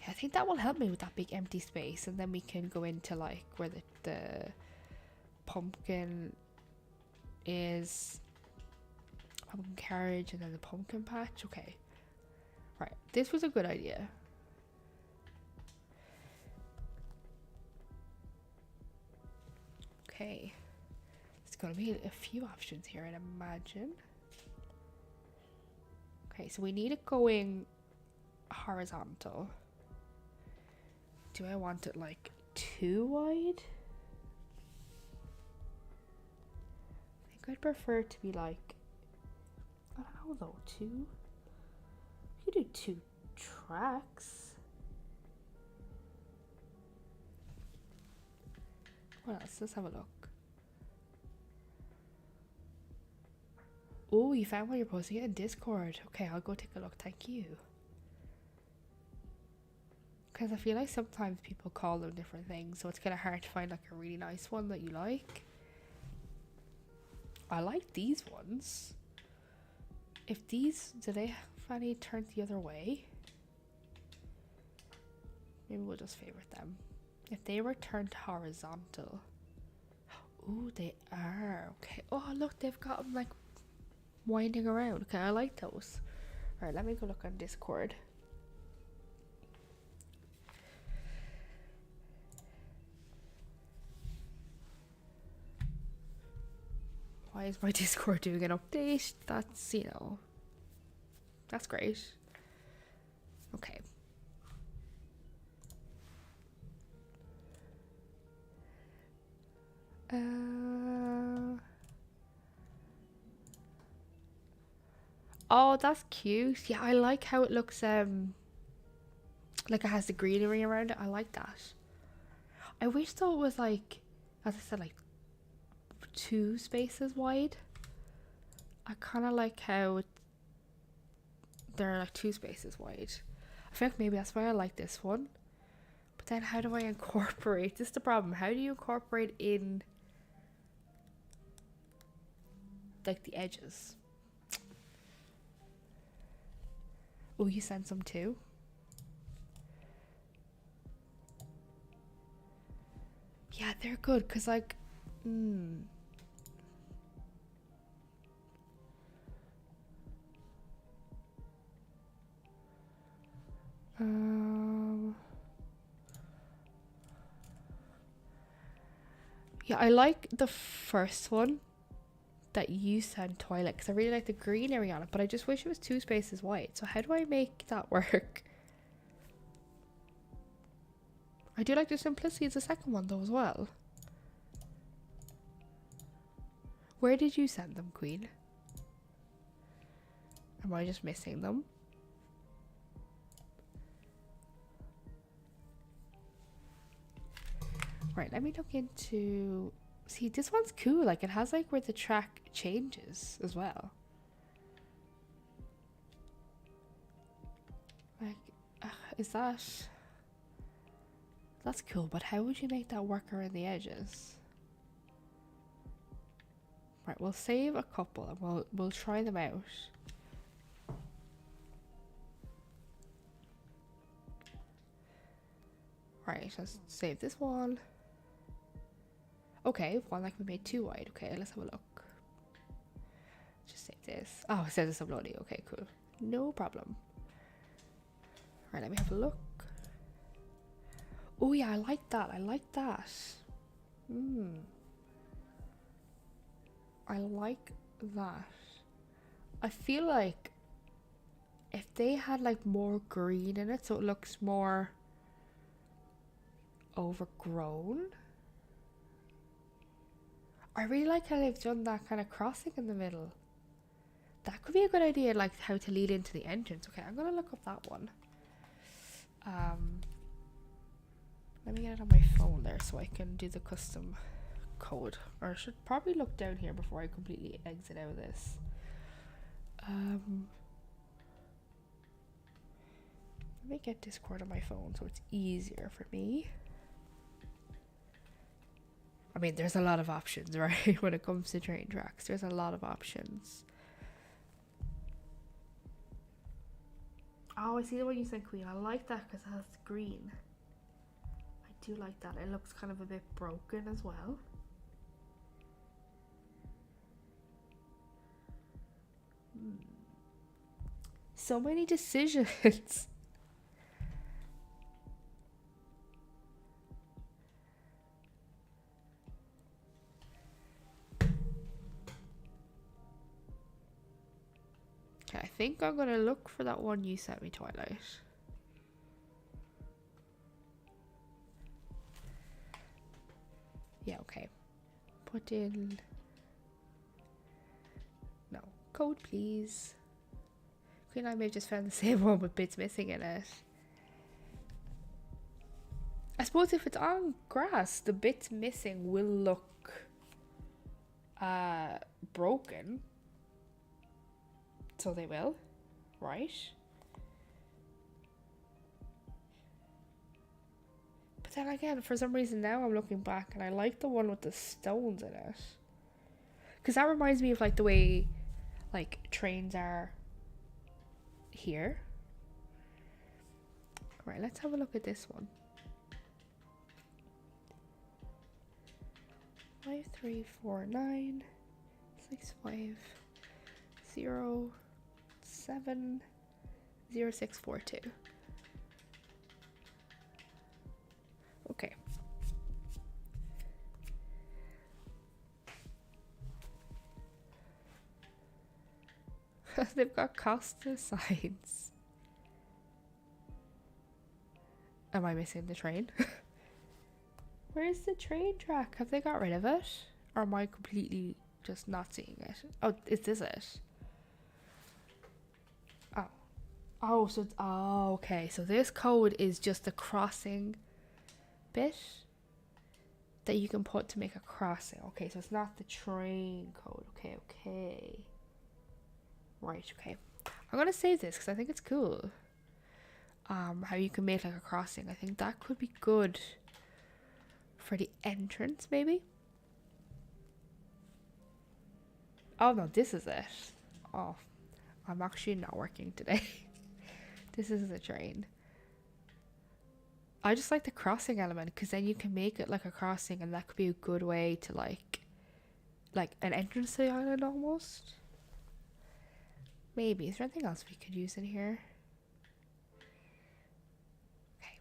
Yeah, I think that will help me with that big empty space, and then we can go into like where the pumpkin is, pumpkin carriage, and then the pumpkin patch. Okay, right, this was a good idea. Okay, it's gonna be a few options here, I'd imagine. Okay, so we need it going horizontal. Do I want it like too wide? I think I'd prefer it to be like, I don't know though, two? You do 2 tracks. What else? Let's have a look. Oh, you found what you're posting it in Discord. Okay, I'll go take a look. Thank you. Because I feel like sometimes people call them different things, so it's kind of hard to find like a really nice one that you like. I like these ones. If these, do they have any turned the other way? Maybe we'll just favorite them. If they were turned horizontal. Oh, they are. Okay. Oh, look, they've got them like winding around. Okay, I like those. Alright, let me go look on Discord. Why is my Discord doing an update? That's, you know, that's great. Okay. Oh, that's cute. Yeah, I like how it looks, like it has the greenery around it. I like that. I wish though it was like, as I said, like 2 spaces wide. I kind of like how they're like 2 spaces wide. I feel like maybe that's why I like this one. But then how do I incorporate? This is the problem. How do you incorporate in like the edges? Oh, you sent some too? Yeah, they're good because like, yeah, I like the first one that you sent, Twilight, because I really like the greenery on it, but I just wish it was 2 spaces wide. So how do I make that work? I do like the simplicity of the second one though as well. Where did you send them, Queen? Am I just missing them? Right, let me look into... See, this one's cool. Like, it has, like, where the track changes as well. Like, is that... That's cool, but how would you make that work around the edges? Right, we'll save a couple and we'll try them out. Right, let's save this one. Okay, one like we made 2 wide. Okay, let's have a look. Just save this. Oh, it says it's uploading. Okay, cool. No problem. Right, let me have a look. Oh yeah, I like that. I like that. I like that. I feel like if they had like more green in it so it looks more overgrown. I really like how they've done that kind of crossing in the middle. That could be a good idea, like how to lead into the entrance. Okay, I'm gonna look up that one. Let me get it on my phone there so I can do the custom code. Or I should probably look down here before I completely exit out of this. Let me get Discord on my phone so it's easier for me. I mean, there's a lot of options, right? When it comes to train tracks, there's a lot of options. Oh, I see the one you said, Queen. I like that because it has green. I do like that. It looks kind of a bit broken as well. So many decisions. Okay, I think I'm gonna look for that one you sent me, Twilight. Yeah, okay. Put in... No. Code, please. Queen and I may have just found the same one with bits missing in it. I suppose if it's on grass, the bits missing will look broken. So they will, right? But then again, for some reason now I'm looking back and I like the one with the stones in it. Because that reminds me of like the way like trains are here. Right, let's have a look at this one. 5349 650 70642. Okay. They've got Costa signs. Am I missing the train? Where's the train track? Have they got rid of it? Or am I completely just not seeing it? Oh, is this it? Oh. Oh, so oh, okay. So this code is just the crossing bit that you can put to make a crossing. Okay, so it's not the train code. Okay, okay. Right, okay. I'm gonna save this because I think it's cool. How you can make like a crossing. I think that could be good for the entrance, maybe. Oh no, this is it. Oh, I'm actually not working today. This is the train. I just like the crossing element because then you can make it like a crossing, and that could be a good way to like an entrance to the island almost. Maybe. Is there anything else we could use in here? Okay.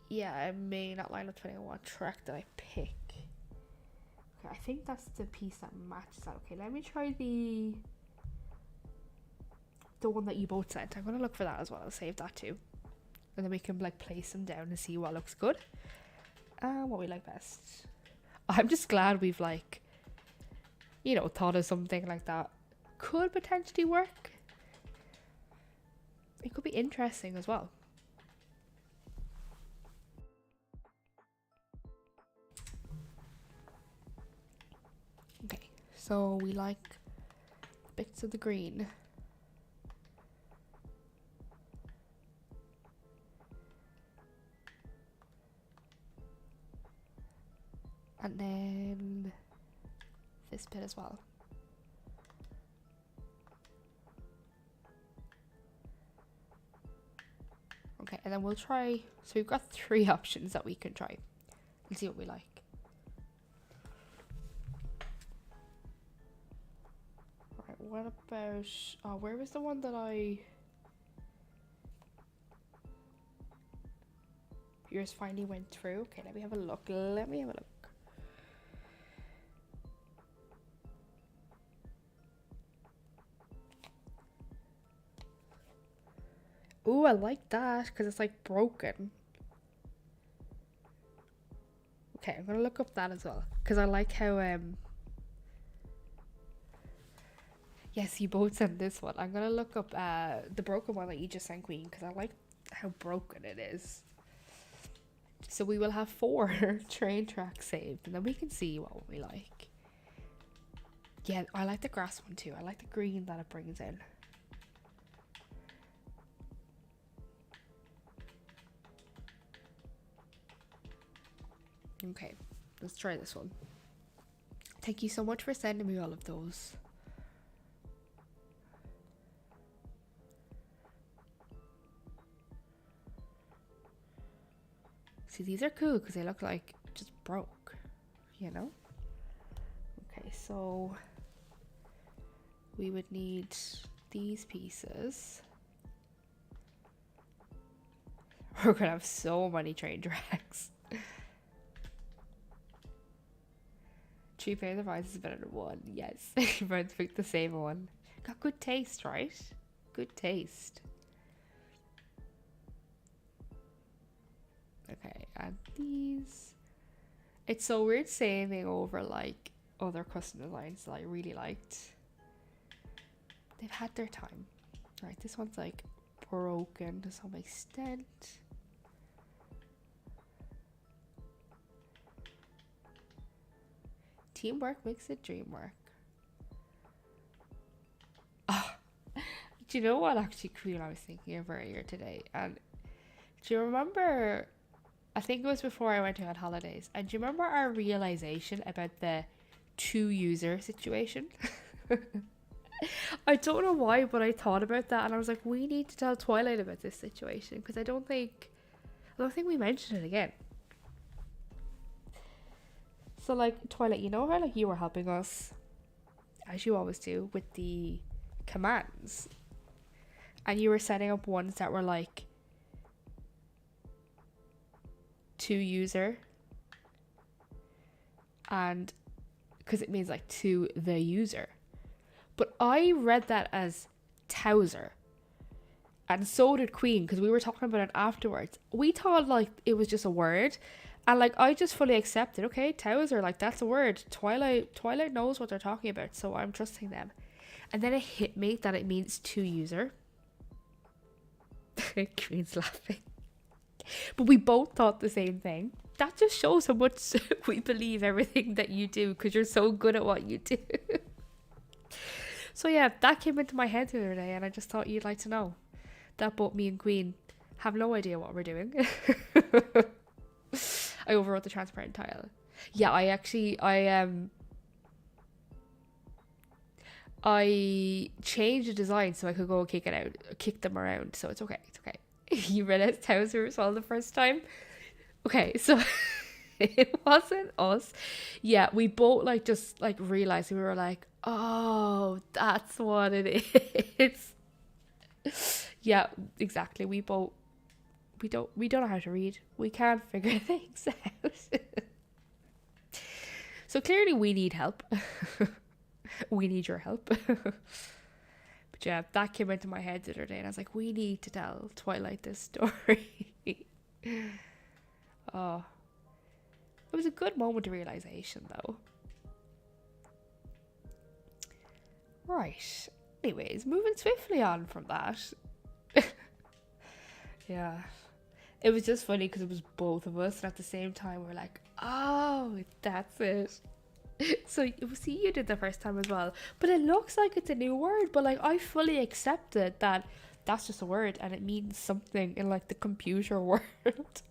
Yeah, I may not line up depending on what track that I pick. Okay, I think that's the piece that matches that. Okay, let me try the one that you both sent. I'm gonna look for that as well. I'll save that too, and then we can like place them down and see what looks good and what we like best. I'm just glad we've like, you know, thought of something like that could potentially work. It could be interesting as well. Okay, so we like bits of the green. And then this bit as well. Okay, and then we'll try, so we've got 3 options that we can try and see what we like. Right, what about, oh, where was the one that yours finally went through? Okay, let me have a look. Ooh, I like that because it's like broken. Okay, I'm gonna look up that as well because I like how yes, you both sent this one. I'm gonna look up the broken one that you just sent, Queen, because I like how broken it is. So we will have 4 train tracks saved, and then we can see what we like. Yeah, I like the grass one too. I like the green that it brings in. Okay, let's try this one. Thank you so much for sending me all of those. See, these are cool because they look like just broke, you know? Okay, so we would need these pieces. We're gonna have so many train tracks. 3 pairs of eyes is better than 1. Yes, you both picked the same one. Got good taste, right? Good taste. Okay, and these. It's so weird saving over like other custom designs that I really liked. They've had their time. Right, this one's like broken to some extent. Teamwork makes the dream work. Oh, do you know what actually cool I was thinking of earlier today? And do you remember, I think it was before I went on holidays, and do you remember our realization about the 2-user situation? I don't know why, but I thought about that and I was like, we need to tell Twilight about this situation because I don't think we mentioned it again. So like, Twilight, you know how like you were helping us, as you always do, with the commands, and you were setting up ones that were like 2-user, and because it means like to the user, but I read that as Towser, And so did Queen, because we were talking about it afterwards. We thought like it was just a word. And like I just fully accepted, okay, Towser, like that's a word. Twilight knows what they're talking about, so I'm trusting them. And then it hit me that it means to user. Queen's laughing. But we both thought the same thing. That just shows how much we believe everything that you do, because you're so good at what you do. So yeah, that came into my head the other day, and I just thought you'd like to know. That both me and Queen have no idea what we're doing. I overwrote the transparent tile. Yeah, I changed the design so I could go kick it out, kick them around. So it's okay. It's okay. You realized Towser as well the first time. Okay, so it wasn't us. Yeah, we both like just like realized, we were like, oh, that's what it is. Yeah, exactly. We don't know how to read. We can't figure things out. So clearly we need help. We need your help. But yeah, that came into my head the other day, and I was like, we need to tell Twilight this story. Oh, it was a good moment of realization though. Right, anyways, moving swiftly on from that. Yeah, it was just funny because it was both of us, and at the same time we were like, oh, that's it. So see, you did the first time as well, but it looks like it's a new word, but like I fully accepted that that's just a word and it means something in like the computer world.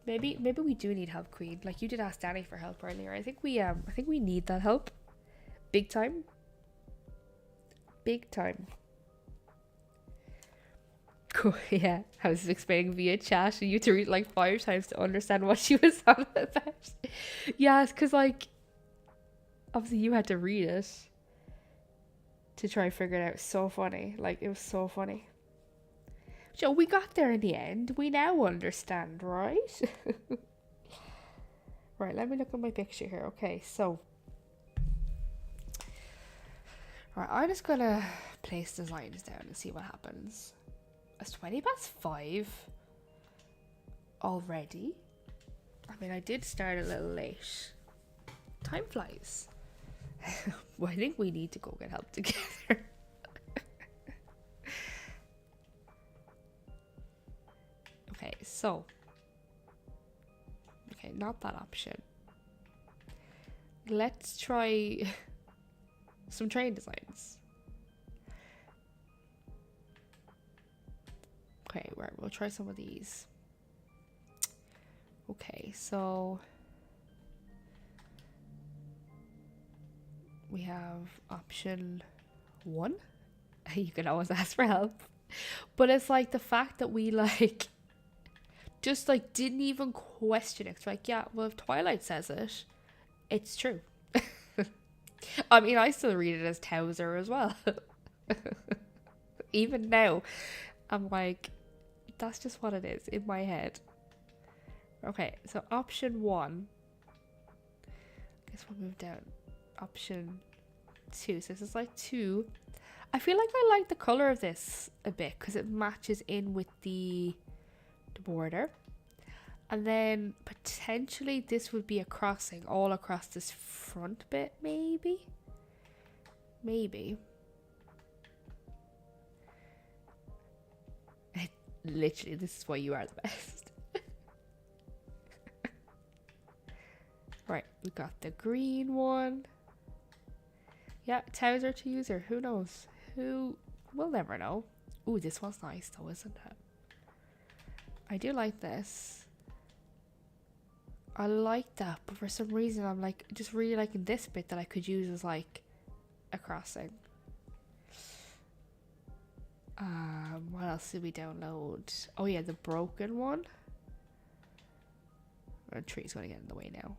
Maybe we do need help, Queen. Like you did ask Danny for help earlier. I think we need that help, big time. Cool. Yeah, I was explaining via chat, and you had to read like 5 times to understand what she was on about. Yes, because like obviously you had to read it to try and figure it out. So funny. Like it was so funny. So we got there in the end. We now understand, right? Right, let me look at my picture here. Okay, so right, I'm just gonna place designs down and see what happens. It's 5:20 already. I mean, I did start a little late. Time flies. Well, I think we need to go get help together. Okay, so. Okay, not that option. Let's try some train designs. Okay, right, we'll try some of these. Okay, so we have option 1. You can always ask for help. But it's like the fact that we like just like didn't even question it. It's like, yeah, well if Twilight says it, it's true. I mean, I still read it as Towser as well. Even now, I'm like, that's just what it is in my head. Okay, so option 1. I guess we'll move down. Option 2. So this is like 2. I feel like I like the color of this a bit because it matches in with the border. And then potentially this would be a crossing all across this front bit, maybe. Literally, this is why you are the best. Right, we got the green one. Yeah, Towser to user. Who knows? We'll never know. Ooh, this one's nice though, isn't it? I do like this. I like that, but for some reason I'm like just really liking this bit that I could use as like a crossing. What else did we download? Oh yeah, the broken one. Our tree's gonna get in the way now.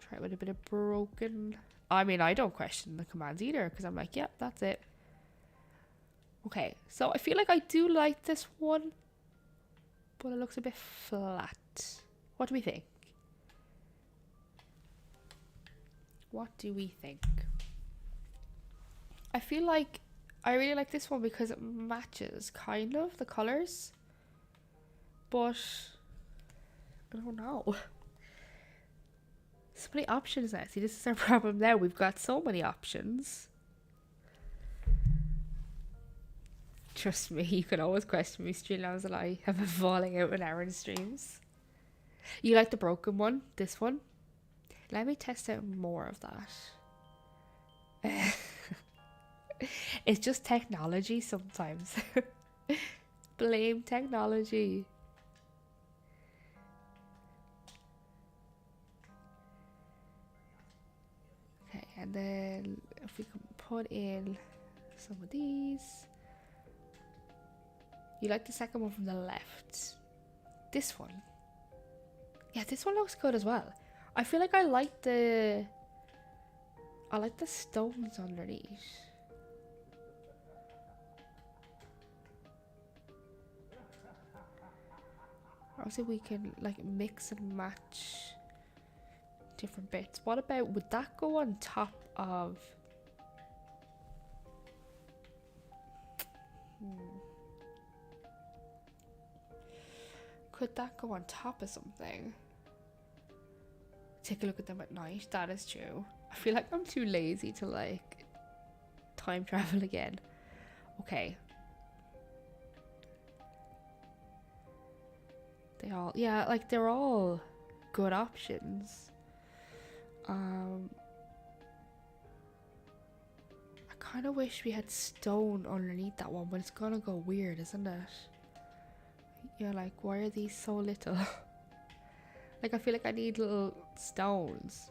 Try it with a bit of broken. I mean, I don't question the commands either because I'm like, yeah, that's it. Okay, so I feel like I do like this one, but it looks a bit flat. What do we think? What do we think? I feel like I really like this one because it matches kind of the colours, but I don't know. So many options now. See, this is our problem now. We've got so many options. Trust me, you can always question me. Streamlabs and I have been falling out in our streams. You like the broken one? This one? Let me test out more of that. It's just technology sometimes. Blame technology. Okay, and then if we can put in some of these. You like the second one from the left. This one. Yeah, this one looks good as well. I feel like I like the stones underneath. Obviously we can like mix and match different bits. What about, would that go on top of could that go on top of something? Take a look at them at night. That is true. I feel like I'm too lazy to like time travel again. Okay. They all, yeah, like they're all good options. I kind of wish we had stone underneath that one, but it's gonna go weird, isn't it? Yeah, like why are these so little? Like I feel like I need little stones.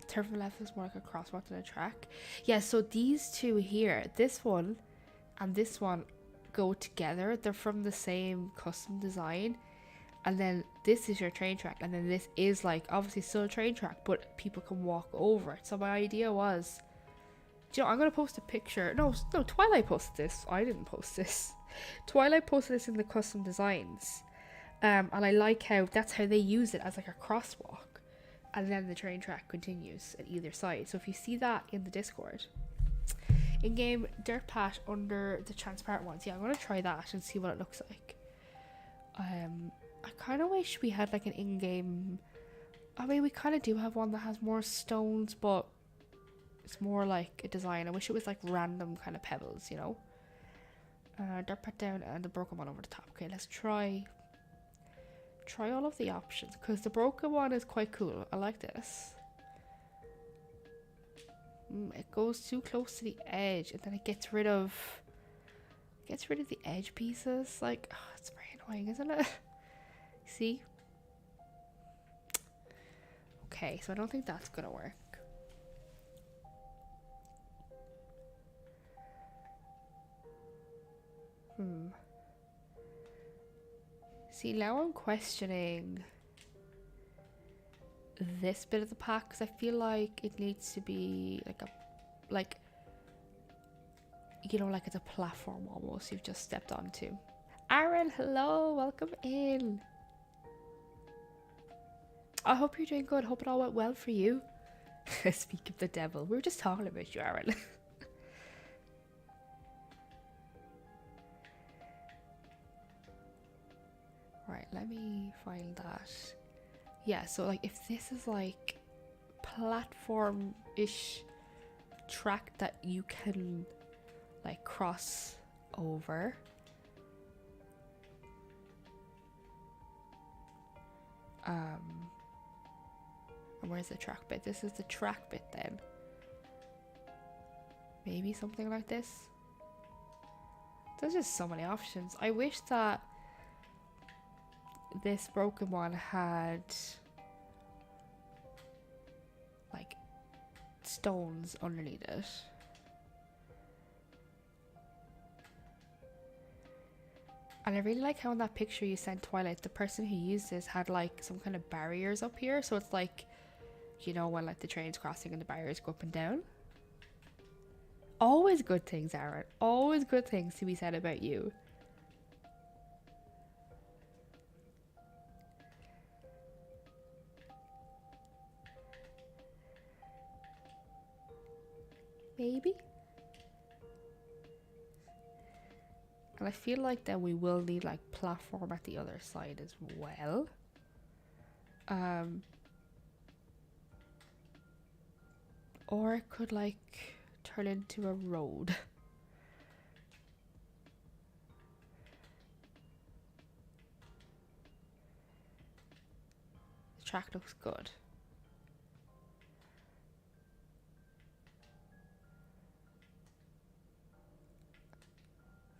Turn from left is more like a crosswalk than a track. Yeah, so these two here, this one and this one go together. They're from the same custom design. And then this is your train track, and then this is like obviously still a train track, but people can walk over it. So my idea was, do you know, I'm gonna post a picture. No, Twilight posted this. I didn't post this. Twilight posted this in the custom designs, and I like how that's how they use it as like a crosswalk, and then the train track continues at either side. So if you see that in the Discord, in-game dirt patch under the transparent ones, yeah, I'm gonna try that and see what it looks like. I kind of wish we had like an in-game, I mean we kind of do have one that has more stones, but it's more like a design. I wish it was like random kind of pebbles, you know. Dirt pat down and the broken one over the top. Okay, let's try all of the options, because the broken one is quite cool. I like this. It goes too close to the edge, and then it gets rid of the edge pieces. Like, oh, it's very annoying, isn't it? See? Okay, so I don't think that's gonna work. See, now I'm questioning this bit of the pack, because I feel like it needs to be like you know, like it's a platform almost you've just stepped onto. Aaron, hello, welcome in. I hope you're doing good. Hope it all went well for you. Speak of the devil. We were just talking about you, Aaron. Right, let me find that. Yeah, so like if this is like platform-ish track that you can like cross over. And where's the track bit? This is the track bit then. Maybe something like this. There's just so many options. I wish that this broken one had like stones underneath it. And I really like how in that picture you sent Twilight, the person who used this had like some kind of barriers up here. So it's like, you know, when like the train's crossing and the barriers go up and down. Always good things, Aaron. Always good things to be said about you. maybe. And I feel like then we will need like platform at the other side as well. Or it could like turn into a road. The track looks good.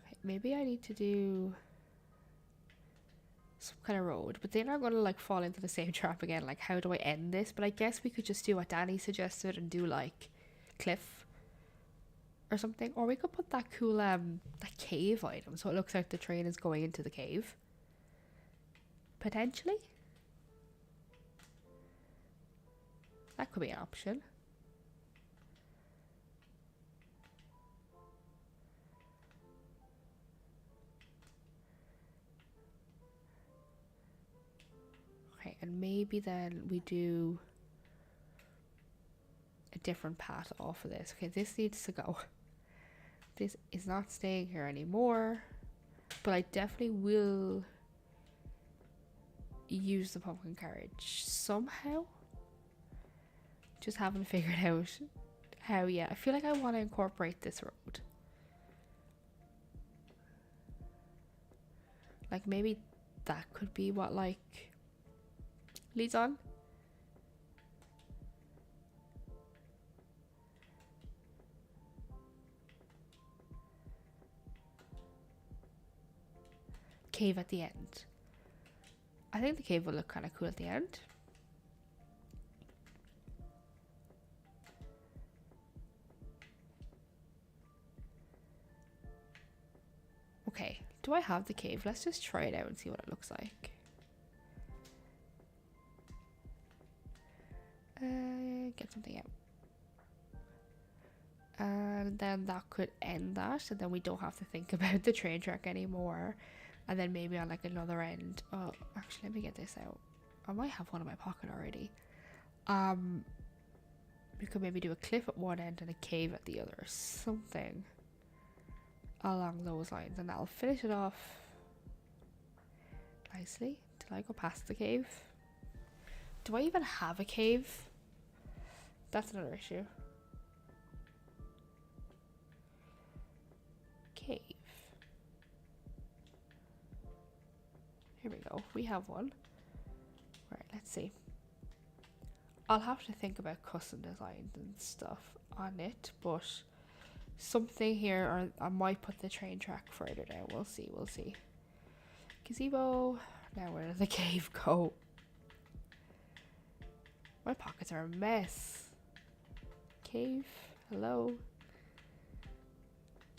Okay, maybe I need to do some kind of road, but then I'm gonna like fall into the same trap again. Like, how do I end this? But I guess we could just do what Danny suggested and do like cliff or something. Or we could put that cool that cave item, so it looks like the train is going into the cave. Potentially. That could be an option. Okay, and maybe then we do a different path off of this. Okay, this needs to go. This is not staying here anymore, but I definitely will use the pumpkin carriage somehow. Just haven't figured out how yet. I feel like I want to incorporate this road. Like maybe that could be what like leads on. Cave at the end. I think the cave will look kind of cool at the end. Okay, do I have the cave? Let's just try it out and see what it looks like. Get something out. And then that could end that, and then we don't have to think about the train track anymore. And then maybe on like another end. Oh, actually, let me get this out. I might have one in my pocket already. We could maybe do a cliff at one end and a cave at the other, or something along those lines, and that'll finish it off nicely. Did I go past the cave? Do I even have a cave? That's another issue. Cave. Here we go. We have one. Right, let's see. I'll have to think about custom designs and stuff on it, but something here, or I might put the train track further down. We'll see, we'll see. Gazebo. Now where does the cave go? My pockets are a mess. Cave. Hello.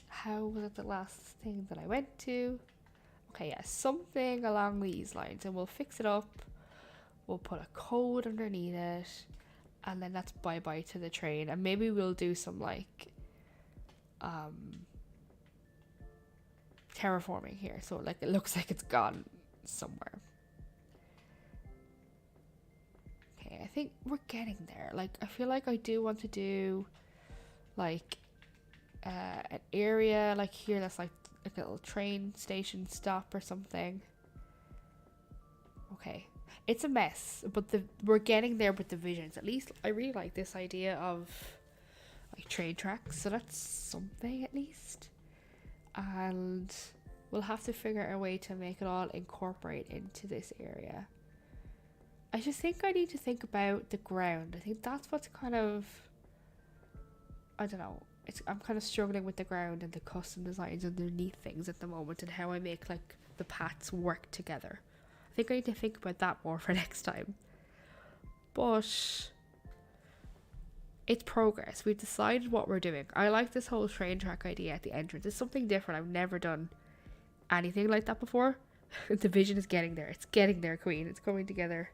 How was it the last thing that I went to? Okay, yeah, something along these lines, and we'll fix it up. We'll put a code underneath it, and then that's bye-bye to the train. And maybe we'll do some like terraforming here, so like it looks like it's gone somewhere. Okay, I think we're getting there. Like, I feel like I do want to do like an area like here that's like a little train station stop or something. Okay, it's a mess, but we're getting there with the visions. At least I really like this idea of like train tracks, so that's something at least. And we'll have to figure out a way to make it all incorporate into this area. I just think I need to think about the ground. I think that's what's kind of, I don't know, I'm kind of struggling with the ground and the custom designs underneath things at the moment, and how I make like the paths work together. I think I need to think about that more for next time. But it's progress. We've decided what we're doing. I like this whole train track idea at the entrance. It's something different. I've never done anything like that before. The vision is getting there. It's getting there, Queen. It's coming together.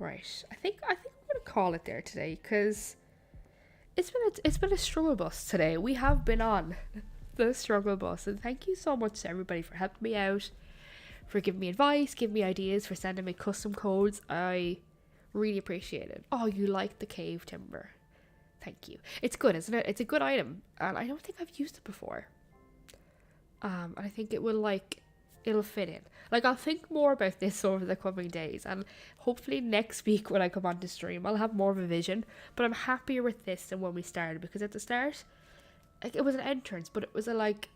Right. I think I'm gonna call it there today, because it's been a struggle bus today. We have been on the struggle bus, and thank you so much to everybody for helping me out, for giving me advice, giving me ideas, for sending me custom codes. I really appreciate it. Oh, you like the cave timber. Thank you. It's good, isn't it? It's a good item. And I don't think I've used it before. And I think it'll fit in. Like, I'll think more about this over the coming days, and hopefully next week when I come on to stream I'll have more of a vision. But I'm happier with this than when we started, because at the start, like, it was an entrance, but it was a, like,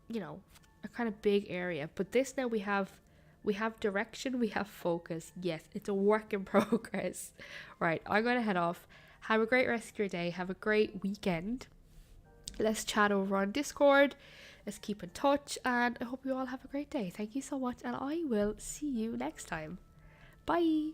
you know, a kind of big area. But this now we have direction, we have focus. Yes, it's a work in progress. Right, I'm gonna head off. Have a great rest of your day. Have a great weekend. Let's chat over on Discord. Let's keep in touch, and I hope you all have a great day. Thank you so much, and I will see you next time. Bye.